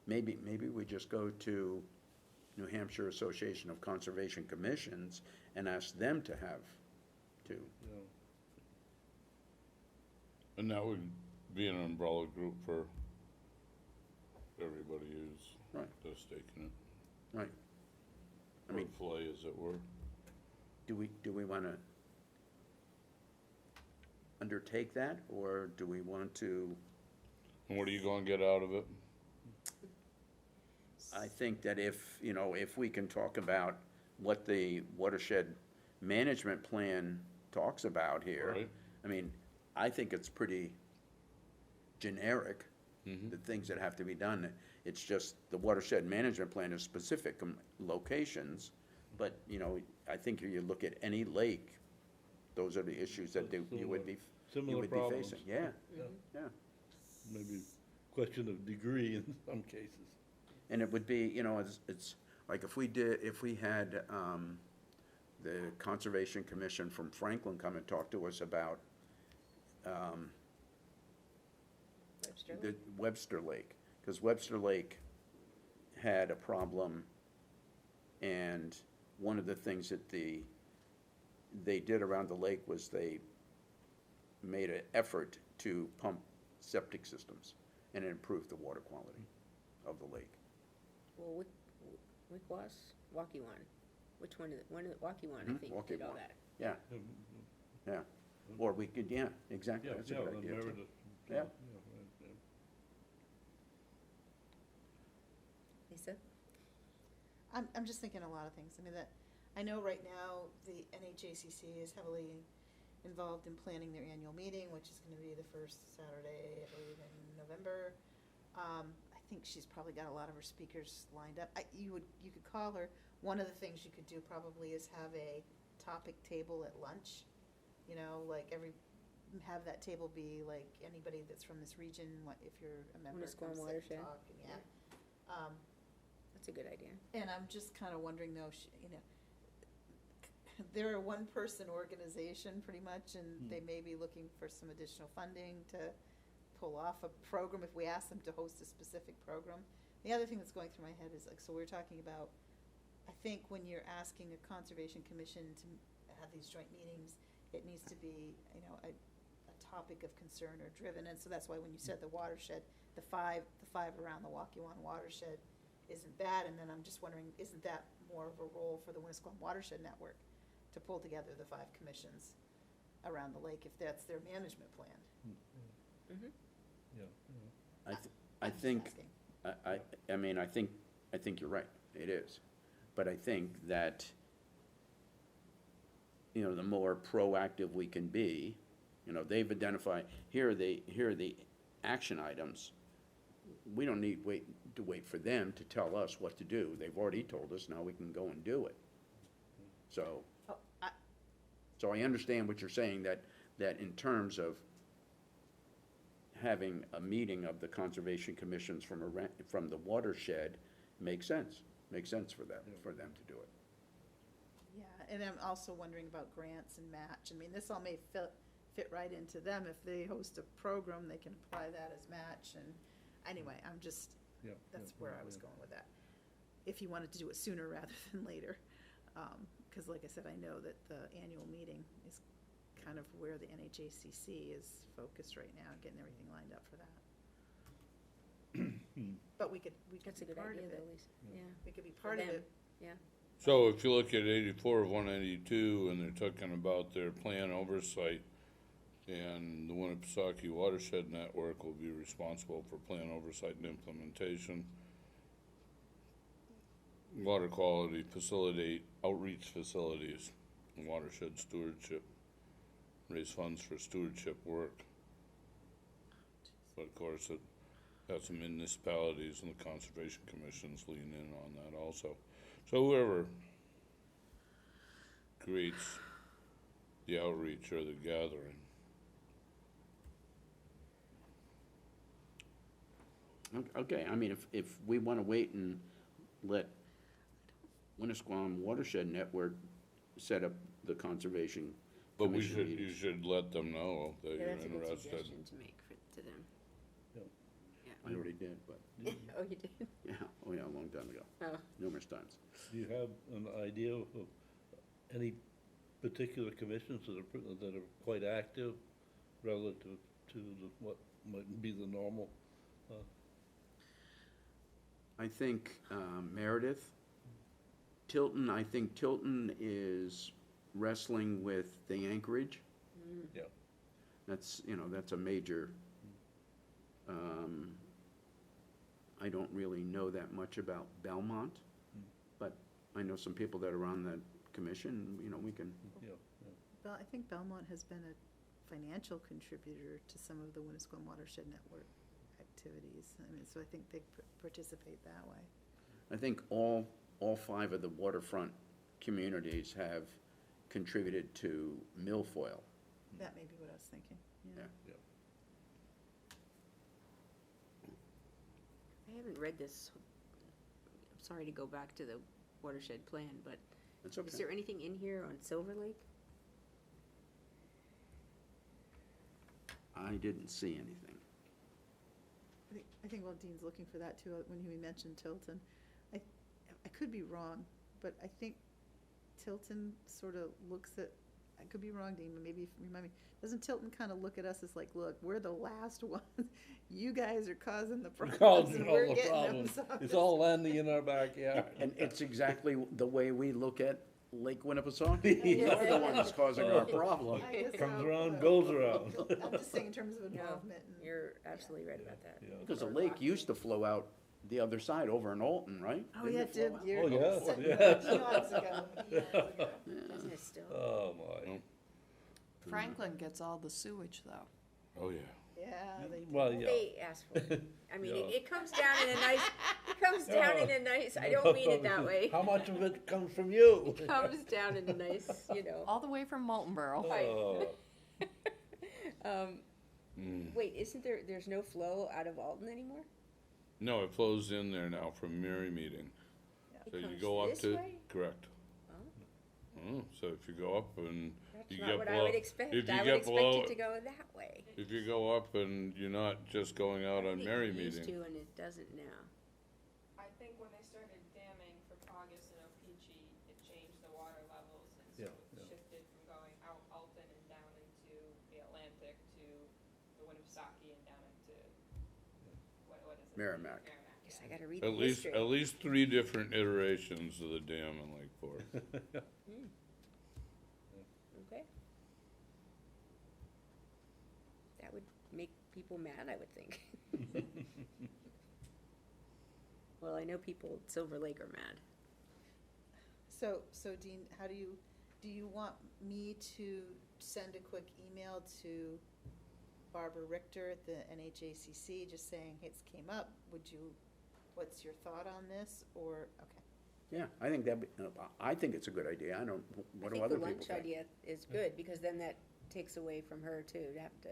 maybe we just go to New Hampshire Association of Conservation Commissions and ask them to have two. yeah. And that would be an umbrella group for everybody who's Right. the stake in it. Right. I Or mean, fillet, as it were. do we wanna undertake that, or do we want to? And what are you gonna get out of it? I think that if we can talk about what the watershed management plan talks about here. Right. I mean, I think it's pretty generic, the things that have to be done. It's just the watershed management plan is specific locations, but, I think if you look at any lake, those are the issues that you would be Similar problems. facing. Yeah, Yeah. yeah. Maybe question of degree in some cases. And it would be, it's like if we had the Conservation Commission from Franklin come and talk to us about Webster? the Webster Lake, because Webster Lake had a problem, and one of the things that they did around the lake was they made an effort to pump septic systems, and it improved the water quality of the lake. Well, Waukee-One, which one of the Waukee-One, I think, did all Waukee-One. that. Yeah, yeah. Or we could, yeah, exactly, Yeah, that's a yeah, good the idea too. Meredith. Yeah. Right, yeah. Lisa? I'm just thinking a lot of things. I mean, I know right now the NHACC is heavily involved in planning their annual meeting, which is gonna be the first Saturday, I believe, in November. I think she's probably got a lot of her speakers lined up. You could call her. One of the things you could do probably is have a topic table at lunch. Have that table be like anybody that's from this region, if you're a member, Winnisquam come sit and Watershed. talk, and yeah. That's a good idea. And I'm just kind of wondering though, they're a one-person organization pretty much, and they may be looking for some additional funding to pull off a program if we ask them to host a specific program. The other thing that's going through my head is so we're talking about, I think when you're asking a conservation commission to have these joint meetings, it needs to be, a topic of concern or driven, and so that's why when you said the watershed, the five around the Waukee-One watershed isn't bad, and then I'm just wondering, isn't that more of a role for the Winnisquam Watershed Network to pull together the 5 commissions around the lake if that's their management plan? Yeah, I I'm just think, asking. I mean, I think you're right, it is. But I think that, the more proactive we can be, they've identified, here are the action items. We don't need to wait for them to tell us what to do. They've already told us, now we can go and do it. So, Oh, so I understand what you're saying, that in terms of having a meeting of the conservation commissions from the watershed makes sense for them to do it. Yeah, and I'm also wondering about grants and match. I mean, this all may fit right into them. If they host a program, they can apply that as match, and anyway, yeah. that's where I was going with that. If you wanted to do it sooner rather than later, because like I said, I know that the annual meeting is kind of where the NHACC is focused right now, getting everything lined up for that. But we could That's be a good part idea of though, it. Lisa. Yeah. We could be For part of them. it. Yeah. So if you look at 84 of 182, and they're talking about their plan oversight, and the Winnipesaukee Watershed Network will be responsible for plan oversight and implementation, water quality facilitate outreach facilities, and watershed stewardship, raise funds for stewardship work. But of course, it has some municipalities and the conservation commissions lean in on that also. So whoever creates the outreach or the gathering. Okay, I mean, if we want to wait and let Winnisquam Watershed Network set up the conservation But we commission should, you meetings. should let them know that Yeah, you're that's a good interested. suggestion to make to them. I already did, but, Oh, you did? yeah, a long time ago, Oh. numerous times. Do you have an idea of any particular commissions that are quite active relative to what might be the normal? I think Meredith, Tilton, I think Tilton is wrestling with the Anchorage. Yeah. That's, you know, that's a major, I don't really know that much about Belmont, but I know some people that are on that commission, you know, we can, Yeah, yeah. I think Belmont has been a financial contributor to some of the Winnisquam Watershed Network activities. I mean, so I think they participate that way. I think all 5 of the waterfront communities have contributed to milfoil. That may be what I was thinking, yeah. Yeah. I haven't read this. I'm sorry to go back to the watershed plan, but That's is okay. there anything in here on Silver Lake? I didn't see anything. I think while Dean's looking for that too, when he mentioned Tilton, I could be wrong, but I think Tilton sort of looks at, I could be wrong, Dean, but maybe remind me, doesn't Tilton kind of look at us as like, look, we're the last ones, you guys are causing the problems, Causing and all we're the getting them, problems. so It's all landing in our backyard. And it's exactly the way we look at Lake Winnipesaukee. They're the ones causing our problem. I guess Comes so, around, but- goes around. I'm just saying in terms of No, involvement and. you're absolutely right about that. Yeah. Because the lake used to flow out the other side over in Alton, right? Oh, Didn't yeah, it flow did, out? years, Oh, yeah, eons ago, yeah. eons ago. Isn't it still? Oh, my. Franklin gets all the sewage, though. Oh, yeah. Yeah, they do. Well, yeah. They ask for it. I mean, Yeah. it comes down in a nice, I don't mean it that way. How much of it comes from you? It comes down in a nice, All the way from Moultonborough. Right. Oh, Wait, there's no flow out of Alton anymore? No, it flows in there now from Mary Meeting. It So you comes go up this to, way? correct. Oh, So if you go up and that's you not get what below. I would expect. if you I would get expect below- it to go that way. If you go up and you're not just going out on I think Mary it used Meeting. to, and it doesn't now. I think when they started damming for Paugus and Opeechee, it changed the water levels, and so Yeah, it yeah. shifted from going out Alton and down into the Atlantic to the Winnipesaukee and down into, what is it? Merrimack. Guess yeah. I gotta read At the least, history. at least 3 different iterations of the dam in Lake Forest. Okay. That would make people mad, I would think. Well, I know people at Silver Lake are mad. So Dean, do you want me to send a quick email to Barbara Richter at the NHACC, just saying, hey, it's came up, what's your thought on this, or, okay. Yeah, I think I think it's a good idea. I don't, what do other people I think the think? lunch idea is good, because then that takes away from her too, to have to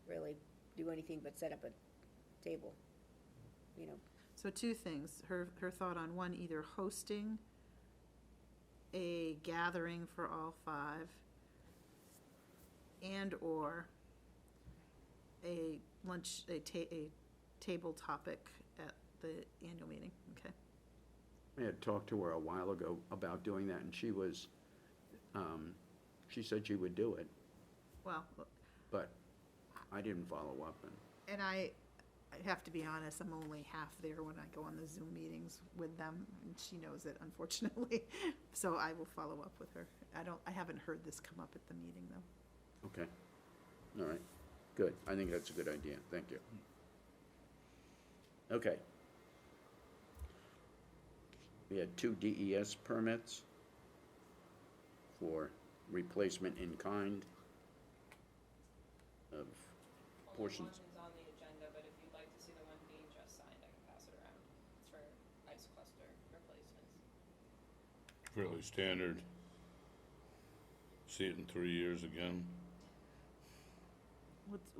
really do anything but set up a table, So 2 things, her thought on one, either hosting a gathering for all 5, and/or a lunch, a table topic at the annual meeting, okay? I had talked to her a while ago about doing that, and she was, she said she would do it, Well, but I didn't follow up, and I have to be honest, I'm only half there when I go on the Zoom meetings with them, and she knows it, unfortunately. So I will follow up with her. I haven't heard this come up at the meeting, though. okay. All right, good. I think that's a good idea. Thank you. Okay. We had 2 DES permits for replacement in kind of portions. Only one is on the agenda, but if you'd like to see the one being just signed, I can pass it around. It's for ice cluster replacements. Fairly standard. See it in 3 years again.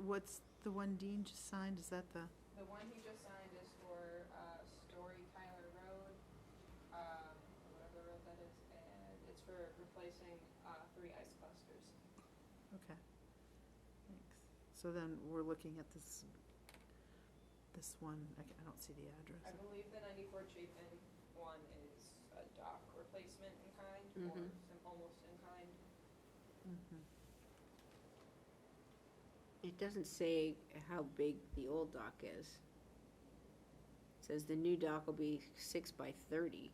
What's the one Dean just signed? Is that the? The one he just signed is for, Story Tyler Road, whatever road that is, and it's for replacing, 3 ice clusters. Okay, thanks. So then we're looking at this one, I don't see the address. I believe the 94 Chapin one is a dock replacement in kind, or Mhm. almost in kind. Mhm. It doesn't say how big the old dock is. It says the new dock will be 6 by 30.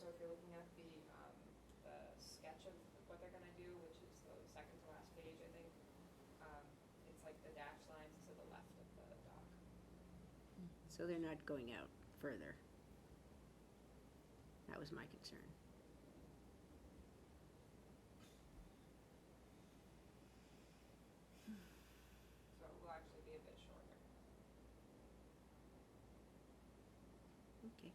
so if you're looking at the sketch of what they're gonna do, which is the second to last page, I think, it's like the dash lines to the left of the dock. So they're not going out further. That was my concern. So it will actually be a bit shorter. Okay.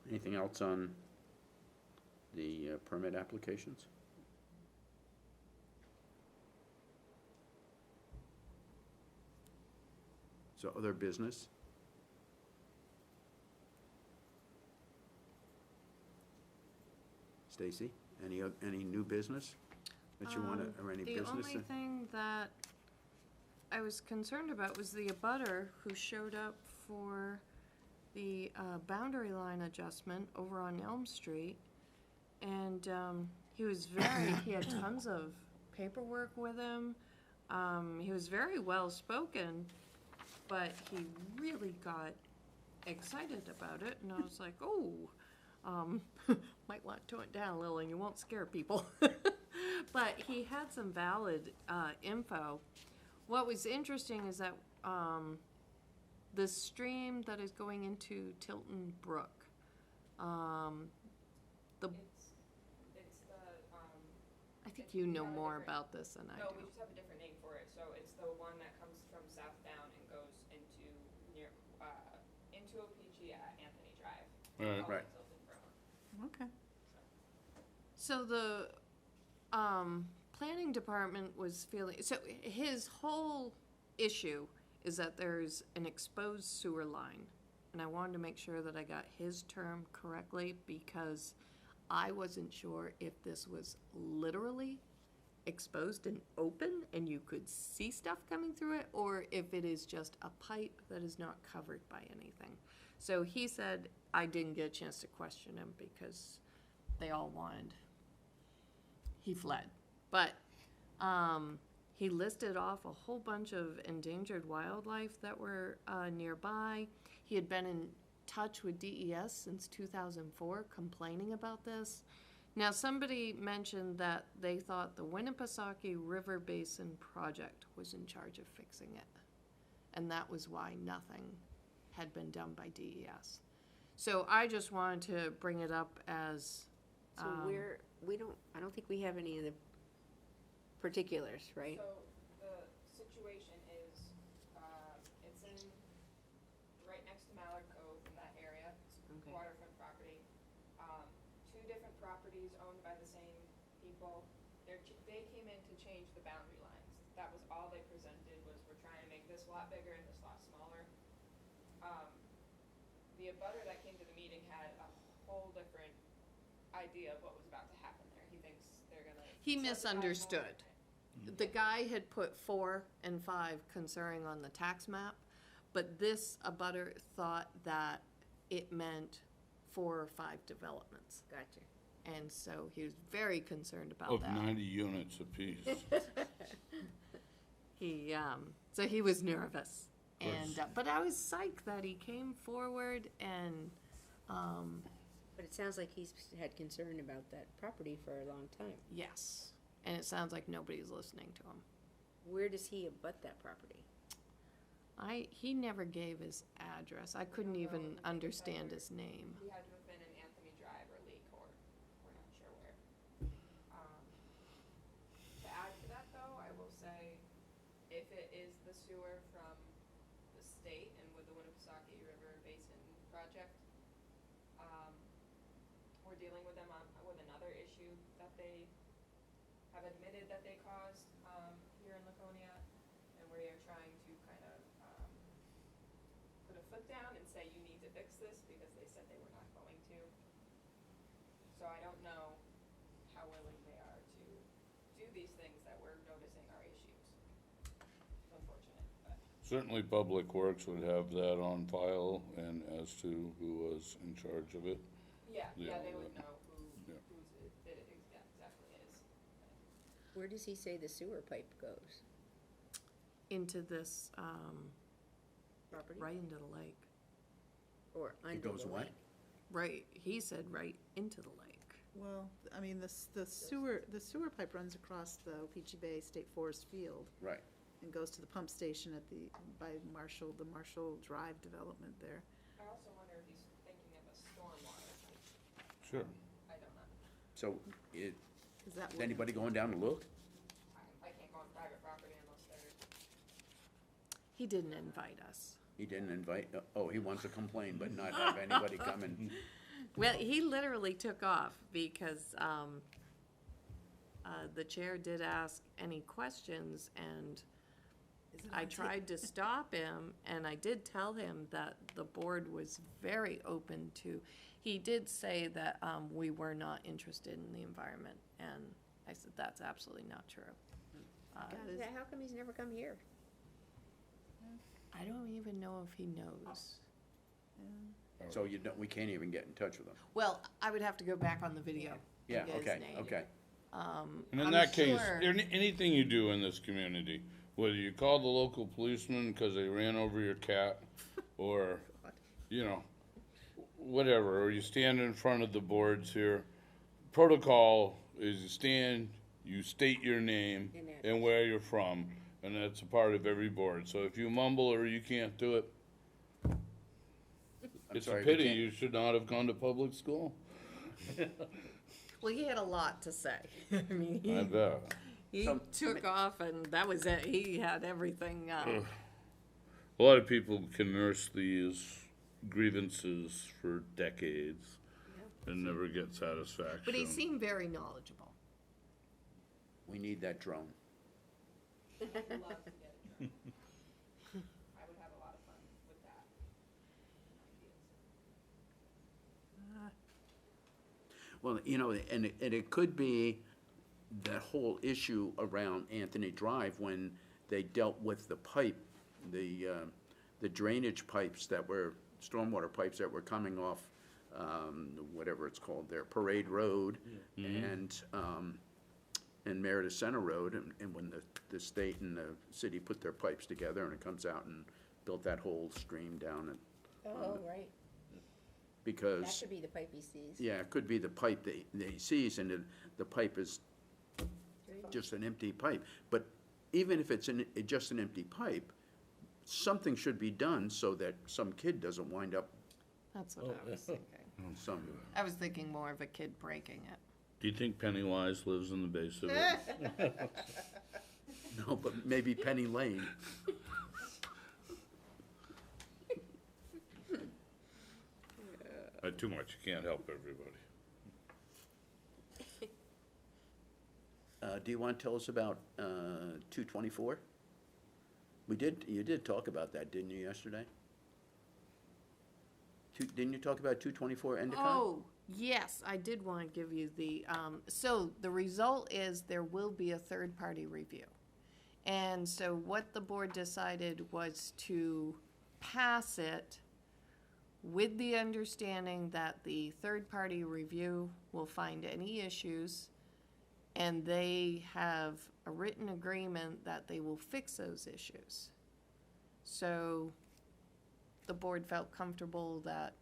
Anything else on the permit applications? So other business? Stacy, any new business that you wanna, or any business? The only thing that I was concerned about was the abutter who showed up for the boundary line adjustment over on Elm Street. And he was he had tons of paperwork with him. He was very well-spoken, but he really got excited about it. And I was like, oh, might want to tone it down a little and you won't scare people. But he had some valid info. What was interesting is that the stream that is going into Tilton Brook, It's the, I think you know more about this than I no, do. we just have a different name for it, so it's the one that comes from southbound and goes into into Opeechee at Anthony Drive. Right. Right. Tilton Brook. Okay. So the planning department was feeling, so his whole issue is that there's an exposed sewer line. And I wanted to make sure that I got his term correctly because I wasn't sure if this was literally exposed and open and you could see stuff coming through it, or if it is just a pipe that is not covered by anything. So he said I didn't get a chance to question him because they all wanted. He fled. But he listed off a whole bunch of endangered wildlife that were nearby. He had been in touch with DES since 2004, complaining about this. Now, somebody mentioned that they thought the Winnipesaukee River Basin Project was in charge of fixing it. And that was why nothing had been done by DES. So I just wanted to bring it up as... So I don't think we have any of the particulars, right? So the situation is, it's in, right next to Mallard Cove in that area, it's Okay. waterfront property. Two different properties owned by the same people. They came in to change the boundary lines. That was all they presented, was we're trying to make this lot bigger and this lot smaller. The abutter that came to the meeting had a whole different idea of what was about to happen there. He thinks they're gonna. He subdivide more. misunderstood. The guy had put 4 and 5 concerning on the tax map, but this abutter thought that it meant 4 or 5 developments. Gotcha. And so he was very concerned about Of that. 90 units apiece. So he was nervous. Course. And, but I was psyched that he came forward and, But it sounds like he's had concern about that property for a long time. yes. And it sounds like nobody's listening to him. Where does he abut that property? He never gave his address. I couldn't know. even understand his name. He had to have been in Anthony Drive or Lee Court. We're not sure where. To add to that though, I will say, if it is the sewer from the state and with the Winnipesaukee River Basin project, we're dealing with them with another issue that they have admitted that they caused, here in Laconia, and we are trying to kind of, put a foot down and say you need to fix this because they said they were not going to. So I don't know how willing they are to do these things that we're noticing are issues. It's unfortunate, but. Certainly Public Works would have that on file and as to who was in charge of it. Yeah, Yeah, they would that- know who, yeah. who's it, did it, exactly. Where does he say the sewer pipe goes? into this, Property? right into the lake. Or under goes the away? lake? Right, he said right into the lake. Well, I mean, the sewer pipe runs across the Opeachy Bay State Forest Field Right. and goes to the pump station at by Marshall, the Marshall Drive development there. I also wonder if he's thinking of a stormwater. Sure. I don't know. So, Is that is what? anybody going down to look? I can't go on private property unless there's, He didn't invite us. He didn't invite, oh, he wants to complain, but not have anybody come and, Well, he literally took off because, the chair did ask any questions, and Is it I on tried to stop him, and I did tell him that the board was very open to, he did say that, we were not interested in the environment, and I said, that's absolutely not true. How come he's never come here? I don't even know if he knows. so you don't, we can't even get in touch with him. Well, I would have to go back on the video. Yeah, and get his okay, name. okay. And in I'm that case, sure- anything you do in this community, whether you call the local policeman because they ran over your cat, or, you know, whatever, or you stand in front of the boards here, protocol is you stand, you state your name And address. and where you're from, and that's a part of every board. So if you mumble or you can't do it, I'm it's a sorry, we pity, can't- you should not have gone to public school. Well, he had a lot to say. I mean, I bet. he So, took off, and that was it. He had everything. A lot of people can nurse these grievances for decades and never get satisfaction. But he seemed very knowledgeable. We need that drone. I would love to get a drone. I would have a lot of fun with that. Well, you know, and it could be that whole issue around Anthony Drive when they dealt with the pipe, the drainage pipes that were, stormwater pipes that were coming off, whatever it's called there, Parade Road and Meredith Center Road, and when the state and the city put their pipes together and it comes out and built that whole stream down and, Oh, right. because. That could be the pipe he sees. Yeah, it could be the pipe that he sees, and the pipe is just an empty pipe. But even if it's just an empty pipe, something should be done so that some kid doesn't wind up That's what I was thinking. some. I was thinking more of a kid breaking it. Do you think Pennywise lives in the base of it? No, but maybe Penny Lane. Too much, you can't help everybody. Do you want to tell us about 224? You did talk about that, didn't you, yesterday? Didn't you talk about 224 Endicott? Oh, yes, I did want to give you the, so the result is there will be a third-party review. And so what the board decided was to pass it with the understanding that the third-party review will find any issues, and they have a written agreement that they will fix those issues. So the board felt comfortable that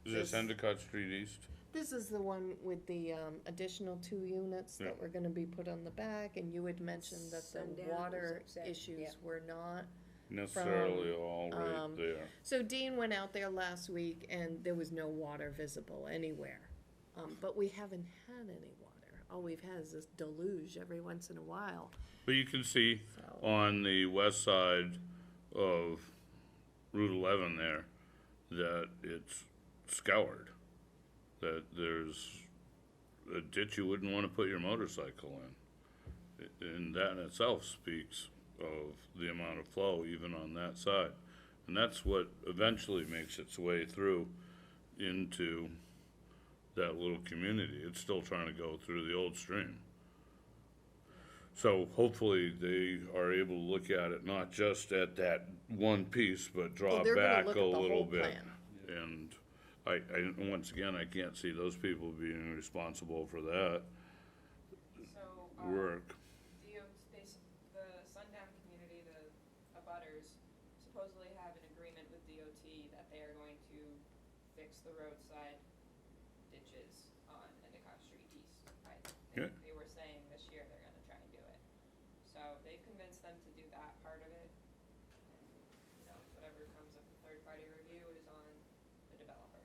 Is this Endicott Street East? this is the one with the additional 2 units Yeah. that were gonna be put on the back, and you had mentioned that the Sundown water was upset, issues yeah. were not. Necessarily all right there. So Dean went out there last week, and there was no water visible anywhere. But we haven't had any water. All we've had is this deluge every once in a while. But you can see So- on the west side of Route 11 there, that it's scoured. That there's a ditch you wouldn't want to put your motorcycle in. And that in itself speaks of the amount of flow even on that side. And that's what eventually makes its way through into that little community. It's still trying to go through the old stream. So hopefully they are able to look at it not just at that one piece, but draw Well, they're gonna back look a at the little whole bit. plan. And once again, I can't see those people being responsible for that. So work? The Sundown community, the abutters, supposedly have an agreement with DOT that they are going to fix the roadside ditches on Endicott Street East. Okay. They were saying this year they're gonna try and do it. So they've convinced them to do that part of it. And, you know, whatever comes of the third-party review is on the developer.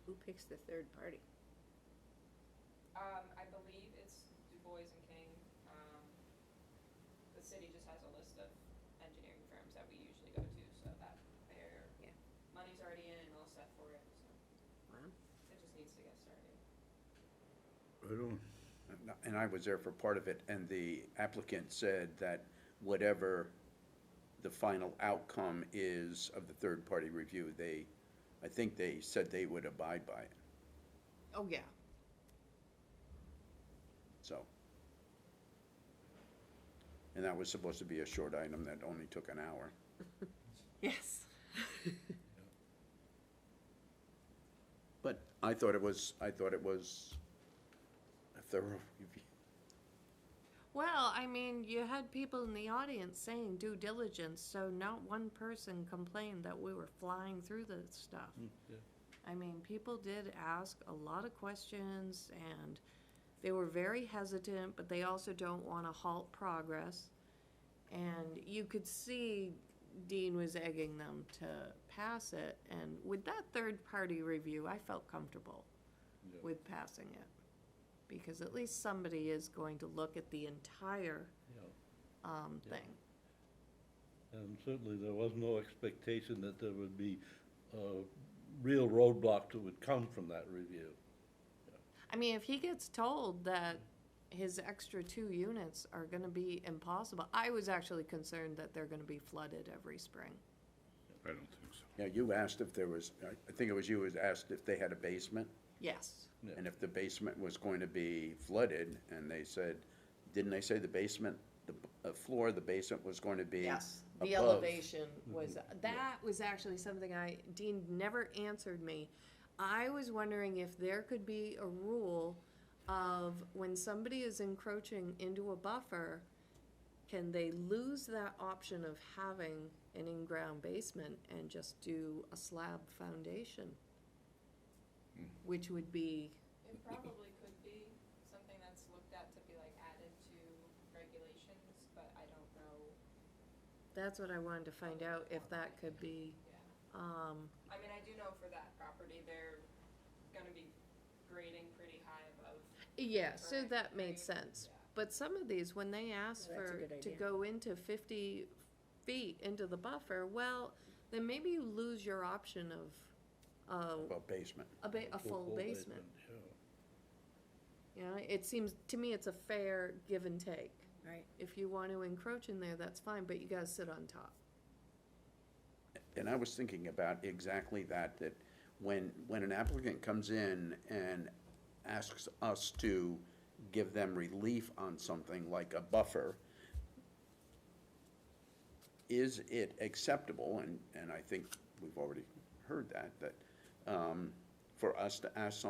Who picks the third party? I believe it's Du Bois and King. The city just has a list of engineering firms that we usually go to, so that their Yeah. money's already in and all set for it, so Wow. it just needs to get started. Right on. And I was there for part of it, and the applicant said that whatever the final outcome is of the third-party review, I think they said they would abide by it, Oh, yeah. so. And that was supposed to be a short item that only took an hour. Yes. But I thought it was a thorough review. Well, I mean, you had people in the audience saying due diligence, so not one person complained that we were flying through the stuff. Yeah. I mean, people did ask a lot of questions, and they were very hesitant, but they also don't want to halt progress. And you could see Dean was egging them to pass it, and with that third-party review, I felt comfortable Yeah. with passing it. Because at least somebody is going to look at the entire Yeah. Yeah. thing. And certainly there was no expectation that there would be real roadblocks that would come from that review. I mean, if he gets told that his extra 2 units are gonna be impossible, I was actually concerned that they're gonna be flooded every spring. I don't think so. Yeah, you asked if there was, I think it was you who asked if they had a basement, Yes. Yeah. and if the basement was going to be flooded, and they said, didn't they say the basement, the floor of the basement was going to be Yes, the above? elevation was, that was actually something Dean never answered me. I was wondering if there could be a rule of when somebody is encroaching into a buffer, can they lose that option of having an in-ground basement and just do a slab foundation? Which would be, It probably could be something that's looked at to be like added to regulations, but I don't know, that's what I wanted to find out, if that could be, yeah. I mean, I do know for that property, they're gonna be grading pretty high above. yeah, so Correct. that made sense. Yeah. But some of these, when they ask Well, that's a for, good to idea. go into 50 feet into the buffer, well, then maybe you lose your option of, Well, basement. a full basement. Yeah. You know, it seems, to me, it's a fair give and take. Right. If you want to encroach in there, that's fine, but you gotta sit on top. And I was thinking about exactly that when an applicant comes in and asks us to give them relief on something like a buffer, is it acceptable, and I think we've already heard that, for us to ask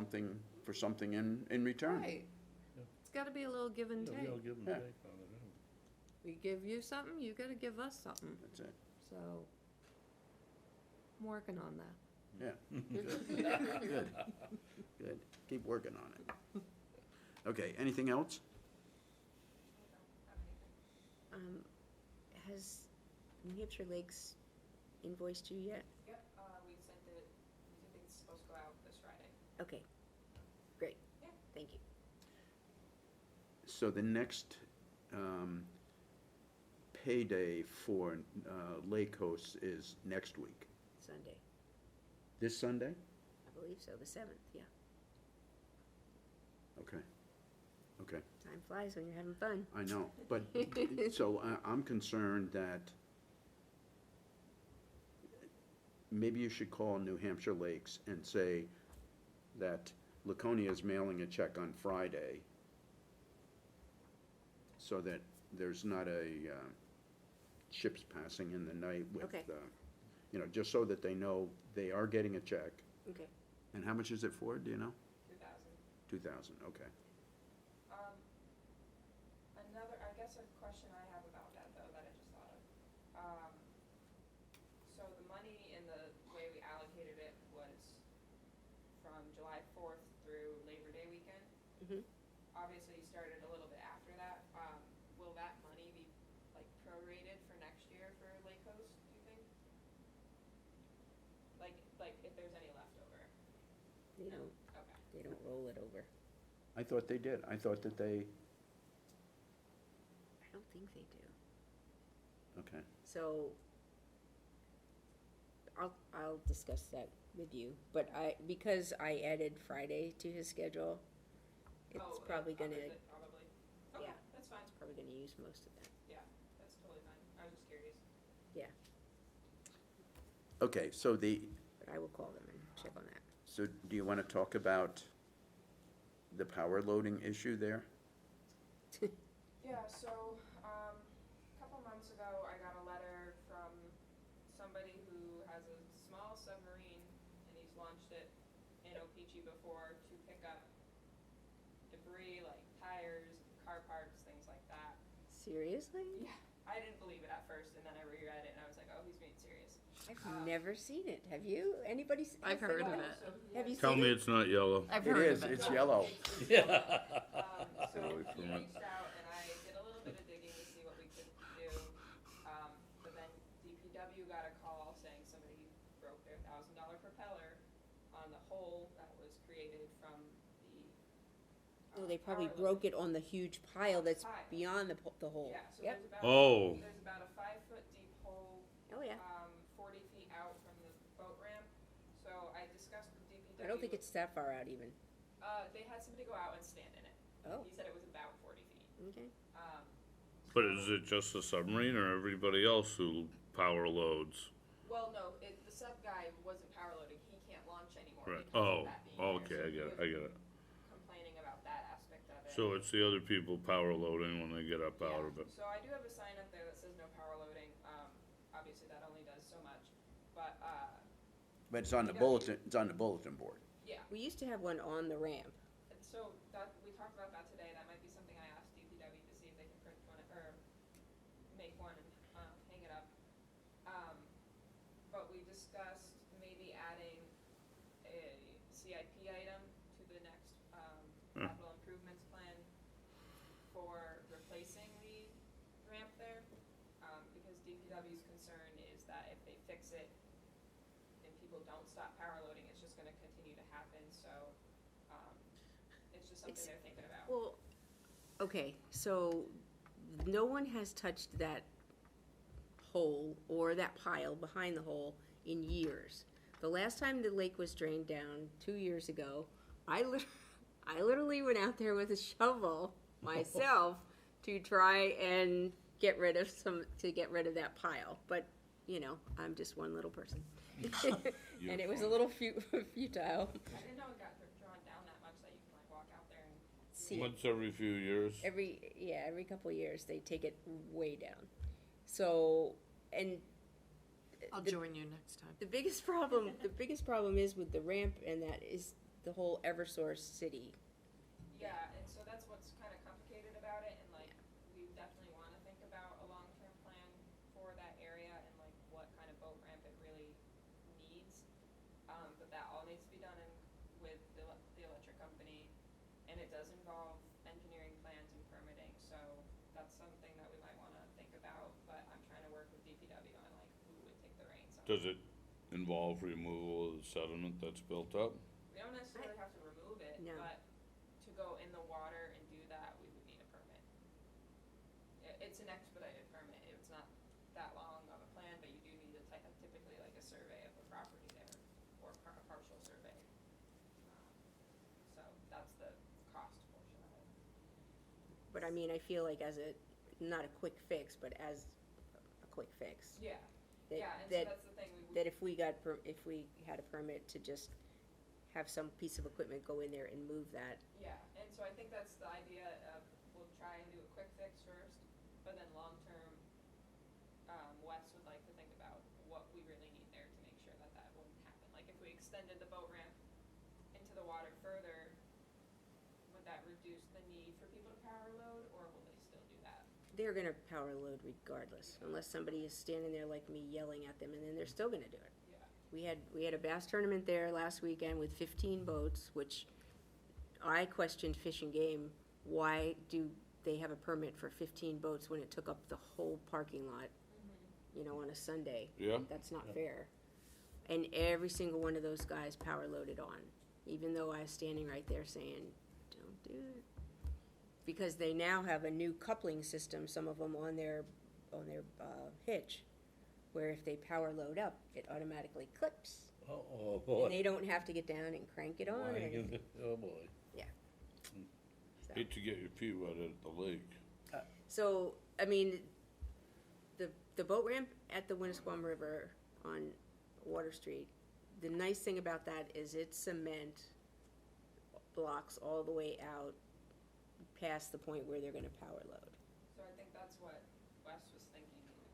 for something in return? Right. Yeah. It's gotta be a little give and Yeah, take. we all give and Yeah. take on it, We give you something, you gotta give us something, That's it, so I'm working on that. yeah. Good, good, keep working on it. Okay, anything else? Has New Hampshire Lakes invoiced you yet? Yep, we sent it, I think it's supposed to go out this Friday. Okay, great. Yeah. Thank you. So the next payday for Lake Host is next week, Sunday, this Sunday? I believe so, the 7th, yeah. Okay, okay, Time flies when you're having fun. I know, but, so I'm concerned that maybe you should call New Hampshire Lakes and say that Laconia is mailing a check on Friday, so that there's not a ships passing in the night with, Okay. just so that they know they are getting a check. Okay. And how much is it for, do you know? 2,000. 2,000, okay. guess a question I have about that though, that I just thought of. So the money in the way we allocated it was from July 4th through Labor Day weekend. Mhm. Obviously, you started a little bit after that. Will that money be like prorated for next year for Lake Coast, do you think? Like if there's any leftover? They don't, Okay. they don't roll it over. I thought they did. I thought that they, I don't think they do. okay. So I'll discuss that with you, but because I added Friday to his schedule, it's Oh, probably gonna, covers it, probably. Okay, yeah. that's fine. probably gonna use most of that. Yeah, that's totally fine. I was just curious. Okay, so But I will call them and check on that. so do you want to talk about the power loading issue there? Yeah, so, a couple months ago, I got a letter from somebody who has a small submarine, and he's launched it in Okeechee before to pick up debris like tires, car parts, things like that. Seriously? Yeah, I didn't believe it at first, and then I reread it, and I was like, oh, he's being serious. I've never seen it. Have you? Anybody? I've heard of Yeah, it. so he Have you has- Tell seen me it? it's not yellow. I've It heard is, of it. it's yellow. Yeah. So Really he from it. reached out and I did a little bit of digging to see what we could do. But then DPW got a call saying somebody broke their $1,000 propeller on the hole that was created from the. Oh, they probably power broke it on the huge pile that's Pile. beyond the hole. Yeah, so Yep. there's about a 5-foot deep hole, Oh, yeah. 40 feet out from the boat ramp. So I discussed with DPW. I don't think it's that far out even. They had somebody go out and stand in it. Oh, He said it was about 40 feet. okay. But is it just the submarine or everybody else who power loads? Well, no, the sub guy wasn't power loading. He can't launch anymore. Right. because Oh, of that being there. okay, So I he get it, was I get it. Complaining about that aspect of it. So it's the other people power loading when they get up out Yeah. of it. So I do have a sign up there that says no power loading. Obviously that only does so much, but But it's on the bulletin, it's on the bulletin board. yeah. We used to have one on the ramp. And so that we talked about that today. That might be something I asked DPW to see if they can print one or make one and hang it up. But we discussed maybe adding a CIP item to the next capital improvements plan for replacing the ramp there. Because DPW's concern is that if they fix it and people don't stop power loading, it's just gonna continue to happen, so, it's just something It's- they're thinking about. Well, okay, so no one has touched that hole or that pile behind the hole in years. The last time the lake was drained down 2 years ago, I literally went out there with a shovel myself to try and get rid of that pile. But, you know, I'm just one little person. And it was a little futile. I didn't know it got drawn down that much that you can like walk out there and. See it. Once every few years. Every couple of years, they take it way down. So, and I'll the- join you next time. the biggest problem is with the ramp, and that is the whole Eversource city. Yeah, and so that's what's kind of complicated about it, and like, we definitely want to think about a long-term plan for that area and like what kind of boat ramp it really needs. But that all needs to be done with the electric company, and it does involve engineering plans and permitting, so that's something that we might want to think about, but I'm trying to work with DPW on like who would take the reins on. Does it involve removal of the sediment that's built up? We don't necessarily have to remove it, No. but to go in the water and do that, we would need a permit. It's an expedited permit. It's not that long of a plan, but you do need typically like a survey of the property there, or a partial survey. So that's the cost portion of it. But I mean, I feel like not a quick fix, but as a quick fix. Yeah, That, yeah, and so that, that's the thing, that if we had a permit to just have some piece of equipment go in there and move that. yeah, and so I think that's the idea of, we'll try and do a quick fix first, but then long-term, Wes would like to think about what we really need there to make sure that that wouldn't happen. Like, if we extended the boat ramp into the water further, would that reduce the need for people to power load, or will they still do that? they're gonna power load regardless, unless somebody is standing there like me yelling at them, and then they're still gonna do it. Yeah. We had a bass tournament there last weekend with 15 boats, which I questioned Fish and Game. Why do they have a permit for 15 boats when it took up the whole parking lot, you know, on a Sunday? Yeah. That's not fair. And every single one of those guys power loaded on, even though I was standing right there saying, don't do it. Because they now have a new coupling system, some of them on their hitch, where if they power load up, it automatically clips. Oh, boy. And they don't have to get down and crank it on or Why you anything. gonna- Oh, boy. So- Hate to get your feet wet at the lake. So, I mean, the boat ramp at the Winnipesaukee River on Water Street, the nice thing about that is it's cement blocks all the way out past the point where they're gonna power load. So I think that's what Wes was thinking,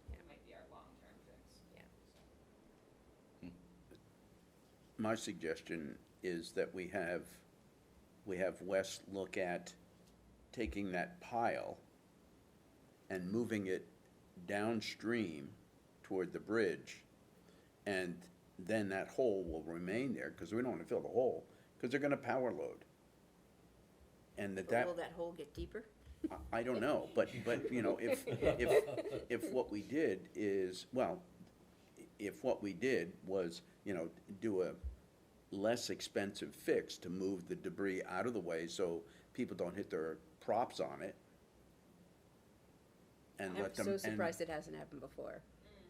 Yeah. it might be our long-term fix. Yeah. So. My suggestion is that we have Wes look at taking that pile and moving it downstream toward the bridge, and then that hole will remain there, because we don't want to fill the hole, because they're gonna power load. And But that, will that hole get deeper? I don't know, but, you know, if what we did is, well, if what we did was, you know, do a less expensive fix to move the debris out of the way so people don't hit their props on it, and I'm let them. so and surprised it hasn't happened before.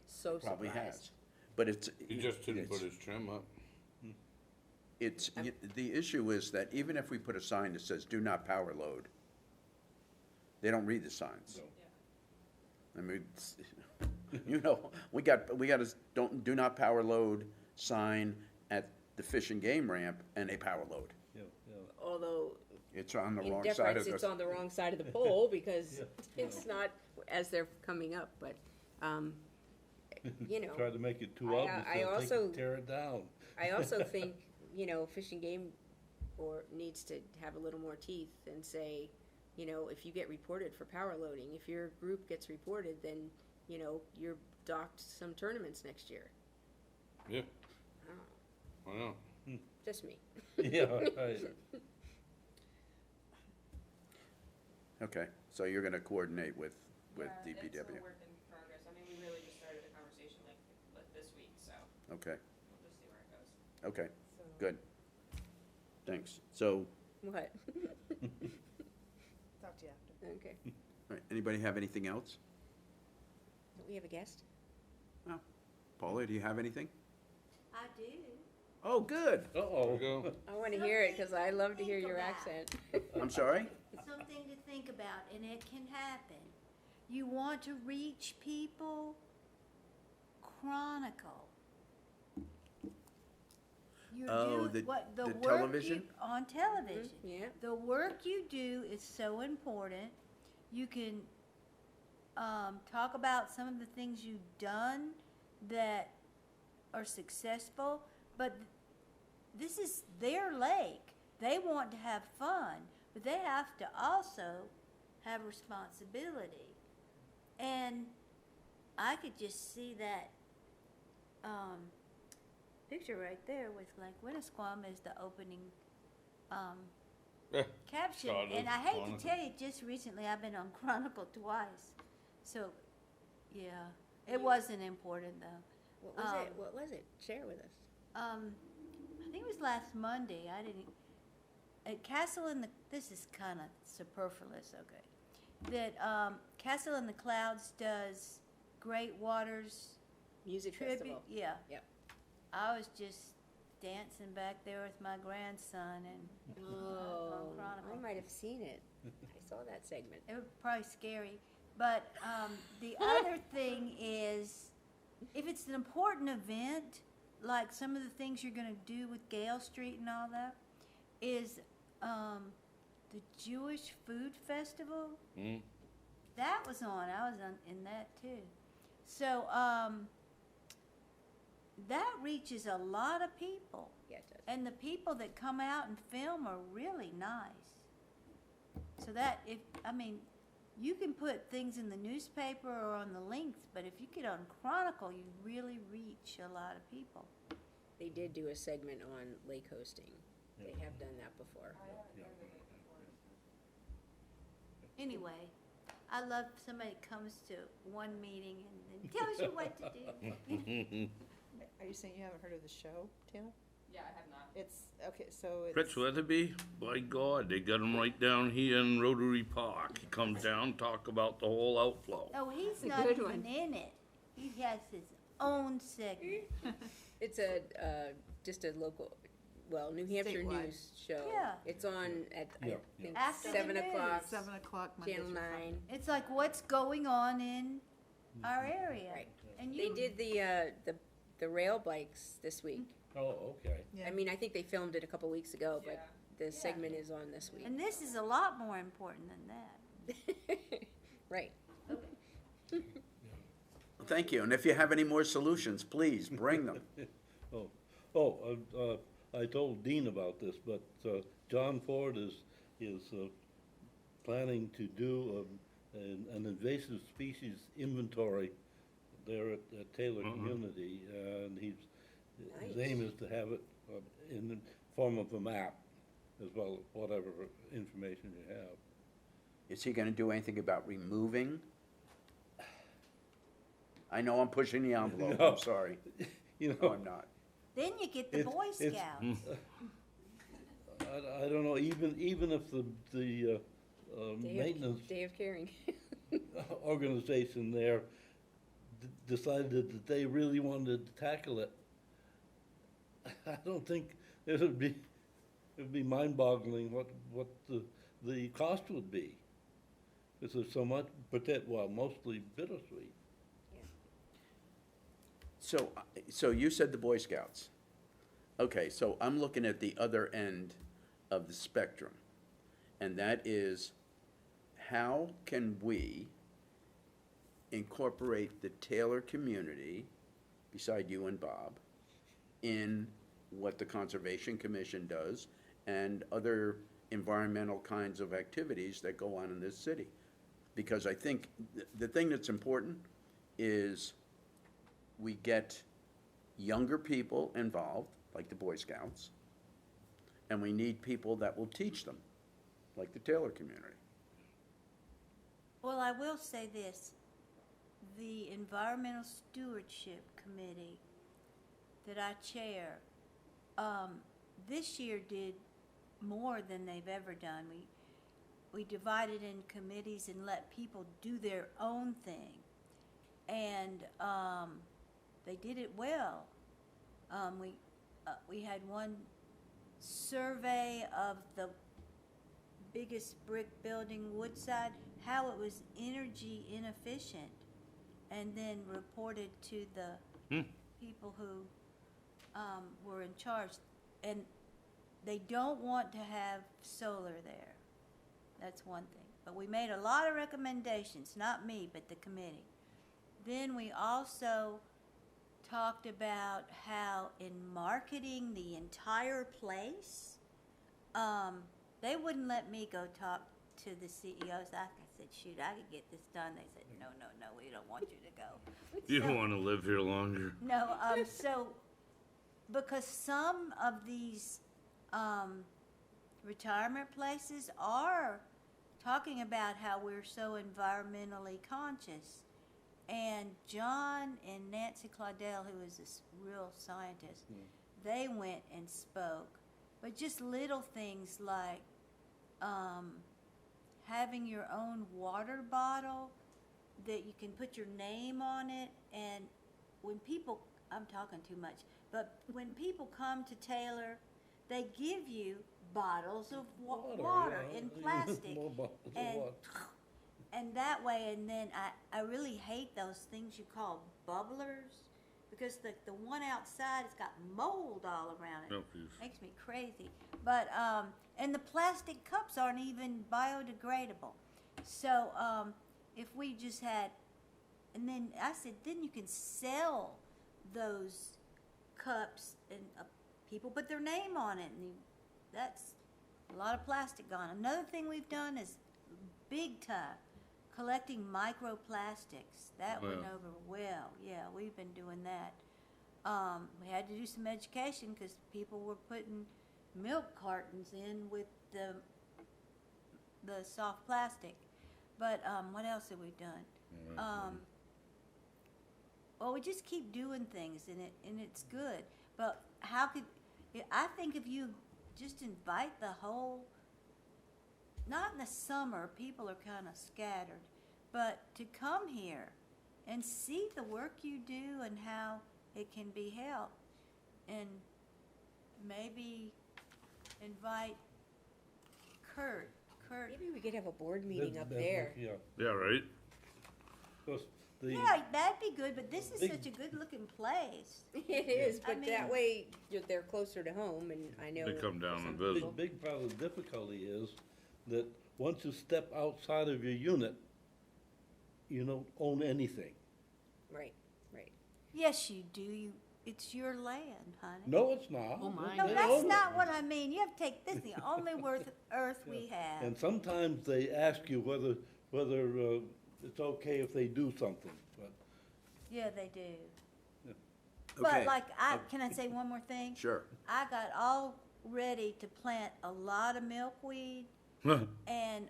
So Probably surprised. has, but it's. He just didn't put it's- his trim up. It's, the issue is that even if we put a sign that says, do not power load, they don't read the signs. I mean, it's- you know, we got a do not power load sign at the Fish and Game ramp, and they power load. Yeah, yeah. Although, It's on the in wrong side deference, of it's the, on the wrong side of the pole because Yeah. it's not as they're coming up, but, you know. Try to make it too I- obvious, I they'll also- tear it down. I also think, you know, Fish and Game needs to have a little more teeth and say, you know, if you get reported for power loading, if your group gets reported, then, you know, you're docked some tournaments next year. Yeah, I don't know, why not? just me. Yeah, right. okay, so you're gonna coordinate with Yeah, It's DPW, a work in progress, I mean, we really just started the conversation like this week, so okay, we'll just see where it goes. okay, good. Thanks. So, What? Talk to you after. Okay. all right, anybody have anything else? Don't we have a guest? Paula, do you have anything? I do. Oh, good. There we Uh-oh. go. I want to hear it because I love to hear Think your about. accent. I'm sorry? Something to think about, and it can happen. You want to reach people? Chronicle. You're Oh, doing the what the work television? you, on television. Yeah. The work you do is so important. You can talk about some of the things you've done that are successful, but this is their lake. They want to have fun, but they have to also have responsibility. And I could just see that picture right there with Lake Winnipesaukee as the opening Yeah, caption. Start And of I hate Chronicle. to tell you, just recently I've been on Chronicle twice. So, yeah, it wasn't important though. What was it? What was it? Share with us. I think it was last Monday. I didn't. At Castle in the. This is kind of superfluous, okay. That Castle in the Clouds does Great Waters Music tribute. festival. Yeah. Yep. I was just dancing back there with my grandson and Oh, on Chronicle. I might have seen it. I saw that segment. It was probably scary. But the other thing is, if it's an important event, like some of the things you're going to do with Gale Street and all that, is the Jewish Food Festival. Mm. That was on. I was in that too. So that reaches a lot of people. Yeah, it does. And the people that come out and film are really nice. So that, you can put things in the newspaper or on the links, but if you get on Chronicle, you really reach a lot of people. They did do a segment on lake hosting. They have done that before. I haven't heard of it before. Anyway, I love somebody that comes to one meeting and tells you what to do. Are you saying you haven't heard of the show, Taylor? Yeah, I have not. It's, okay, so it's. Rich Weatherby, by God, they got him right down here in Rotary Park. He comes down, talk about the whole outflow. Oh, he's a not good even one. in it. He has his own segment. It's a, just a local, well, New Hampshire Statewide. news show. Yeah. It's on at, I Yeah, think, After the 7 news. o'clock, 7 o'clock, Monday Channel through Friday. 9. It's like what's going on in our area. Right. And They you, did the rail bikes this week. Oh, okay. Yeah. I mean, I think they filmed it a couple weeks ago, Yeah. but the segment is on this week. and this is a lot more important than that. Right. Thank you, and if you have any more solutions, please bring them. I told Dean about this, but John Ford is planning to do an invasive species inventory there at Taylor Community, and his aim is to have it in the form of a map, as well as whatever information you have. Is he gonna do anything about removing? I know I'm pushing the envelope, No. I'm sorry. You No, know, I'm not. Then you get the It's- Boy it's- Scouts. I don't know, even if the maintenance Day of caring. organization there decided that they really wanted to tackle it, I don't think it would be mind-boggling what the cost would be. Because there's so much, mostly bittersweet. So you said the Boy Scouts. Okay, so I'm looking at the other end of the spectrum, and that is, how can we incorporate the Taylor community, beside you and Bob, in what the Conservation Commission does and other environmental kinds of activities that go on in this city? Because I think the thing that's important is we get younger people involved, like the Boy Scouts, and we need people that will teach them, like the Taylor community. Well, I will say this, the Environmental Stewardship Committee that I chair, this year did more than they've ever done. We divided in committees and let people do their own thing. And they did it well. We had one survey of the biggest brick building, Woodside, how it was energy inefficient, and then reported to the people who were in charge. And they don't want to have solar there. That's one thing. But we made a lot of recommendations, not me, but the committee. Then we also talked about how in marketing the entire place, they wouldn't let me go talk to the CEOs. I said, shoot, I could get this done. They said, no, we don't want you to go. You So- don't wanna live here longer. No, so, because some of these retirement places are talking about how we're so environmentally conscious. And John and Nancy Claudel, who is this real scientist, they went and spoke. But just little things like having your own water bottle that you can put your name on it. And when people, I'm talking too much, but when people come to Taylor, they give you bottles of water yeah. in plastic. More bottles of and water. and that way, and then I really hate those things you call bubblers, because the one outside has got mold all around it. Oh, geez. Makes me crazy. But and the plastic cups aren't even biodegradable. So if we just had, and then I said, then you can sell those cups, and people put their name on it, and that's a lot of plastic gone. Another thing we've done is big time collecting microplastics. That went Yeah. over well. Yeah, we've been doing that. We had to do some education because people were putting milk cartons in with the soft plastic. But what else have we done? Well, we just keep doing things, and it's good. But how could I think if you just invite the whole, not in the summer, people are kind of scattered, but to come here and see the work you do and how it can be helped, and maybe invite Kurt. Maybe we could have a board meeting up there. Yeah. Yeah, right? 'Cause the, Yeah, that'd be good, but this is Big- such a good-looking place. It is, I but that mean- way they're closer to home, and I know. They come down some and people- visit. big part of the difficulty is that once you step outside of your unit, you don't own anything. Right, right. Yes, you do. It's your land, honey. No, it's not. Oh, my. No, They that's own it. not what I mean. You have to take, this is the only earth we have. And sometimes they ask you whether it's okay if they do something, but Yeah, they do. Okay. But like, can I say one more thing? Sure. I got all ready to plant a lot of milkweed, and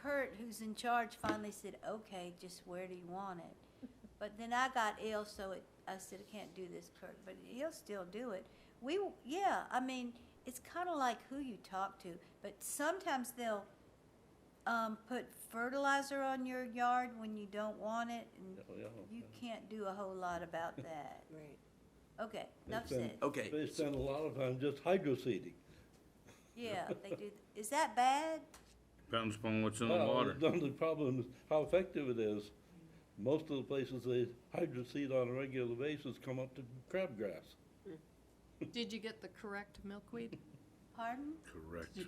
Kurt, who's in charge, finally said, okay, just where do you want it? But then I got ill, so I said, I can't do this, Kurt, but he'll still do it. Yeah, I mean, it's kind of like who you talk to, but sometimes they'll put fertilizer on your yard when you don't want it, and yeah, you can't do a whole lot about that. Right. Okay, They enough spend- said. Okay. they spend a lot of time just hydroseeding. Yeah, they do. Is that bad? Depends upon what's in the Well, water. the only problem is how effective it is. Most of the places they hydroseed on a regular basis come up to crabgrass. Did you get the correct milkweed? Pardon? Correct.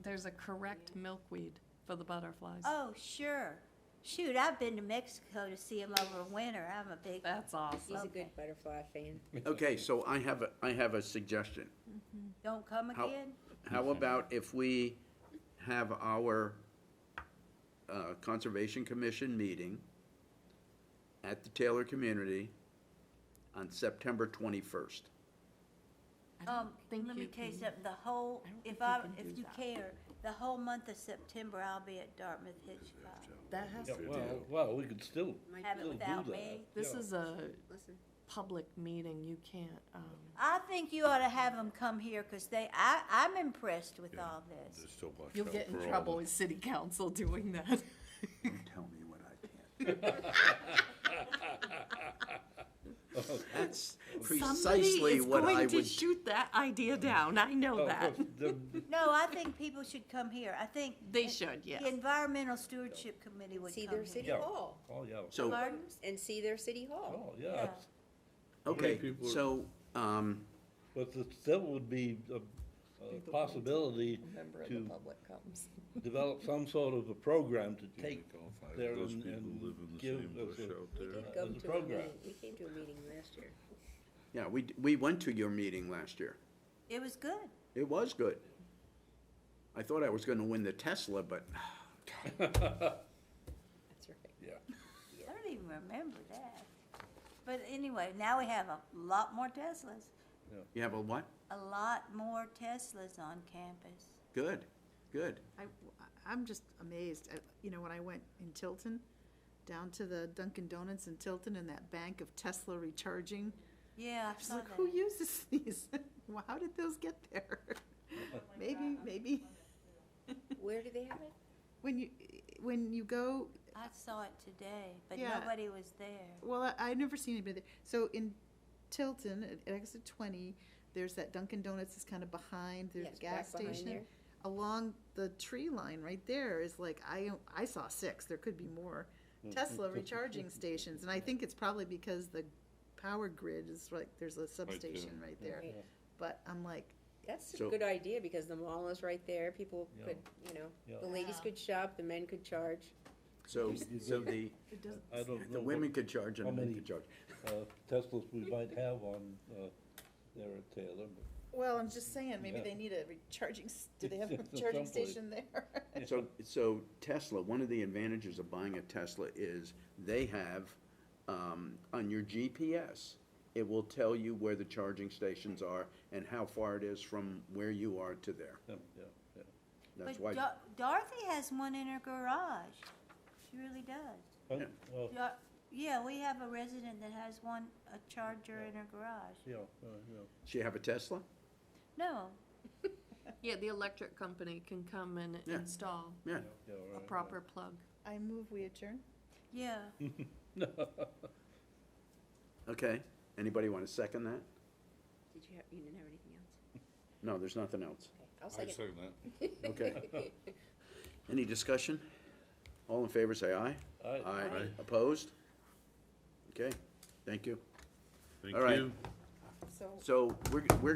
There's a correct milkweed for the butterflies. Oh, sure. Shoot, I've been to Mexico to see him over winter. I'm a big. That's awesome. He's a Okay. good butterfly fan. Okay, so I have a suggestion. Don't come How- again? How about if we have our Conservation Commission meeting at the Taylor Community on September 21st? I don't think Let me you tell you can- something. The whole, I don't if think I, you can if do you that. care, the whole month of September, I'll be at Dartmouth Hitchcock. That has Yeah, to well, we could still Have it still do without that. me. This Yeah. is a Listen. public meeting, you can't, I think you ought to have them come here, because I'm impressed with all this. Just to watch you'll out get in for all trouble the- with city council doing that. Don't tell me what I can't. That's precisely what I Somebody is going to would. shoot that idea down, I know Oh, that. No, I think people should come here. I think. They should, yes. The Environmental Stewardship Committee would See come their here. city Yeah. hall, Oh, yeah. So, Pardon? and see their city hall. Oh, yeah. Yeah. How many okay, people are- so, But there still would be a possibility A member of to the public comes. develop some sort of a program to take All five of there those and people and live in the give same us bush a- out We there. did as go a to a program. meeting, we came to a meeting last year. yeah, we went to your meeting last year. It was good. It was good. I thought I was gonna win the Tesla, but That's right. Yeah. I don't even remember that. But anyway, now we have a lot more Teslas. you have a what? A lot more Teslas on campus. Good, good. I'm just amazed at, when I went in Tilton, down to the Dunkin' Donuts in Tilton and that bank of Tesla recharging. Yeah, I I was saw like, that. who uses these? Well, how did those get there? Maybe, Where do they have it? when you go, I saw it today, but Yeah. nobody was there. well, I've never seen anybody there. So in Tilton, at exit 20, there's that Dunkin' Donuts is kind of behind, there's Yes, a gas back behind station. there. Along the tree line right there is like, I saw 6, there could be more Tesla recharging stations. And I think it's probably because the power grid is like, there's a substation right there. Right. But I'm like, That's a So- good idea, because the mall is right there, people Yeah. could, Yeah. the ladies Yeah. could shop, the men could charge. So the it doesn't. I don't the know women what could charge and how the men many- could charge. Teslas we might have on there at Taylor, but Well, I'm just saying, maybe Yeah. they need a recharging, do they have a At some charging point. station there? So Tesla, one of the advantages of buying a Tesla is they have, on your GPS, it will tell you where the charging stations are and how far it is from where you are to there. Yeah. That's But why, Dorothy has one in her garage. She really does. Well, well, Yeah, we have a resident that has one, a charger in her garage. yeah. she have a Tesla? No, Yeah, the electric company can come and Yeah. install Yeah. a proper plug. I move we adjourn. yeah. Okay, anybody want to second that? You didn't have anything else? No, there's nothing else. Okay, I'll I second. second that. Okay. Any discussion? All in favor, say aye. Aye. Aye. Opposed? Okay, thank you. Thank All right. you. So So we're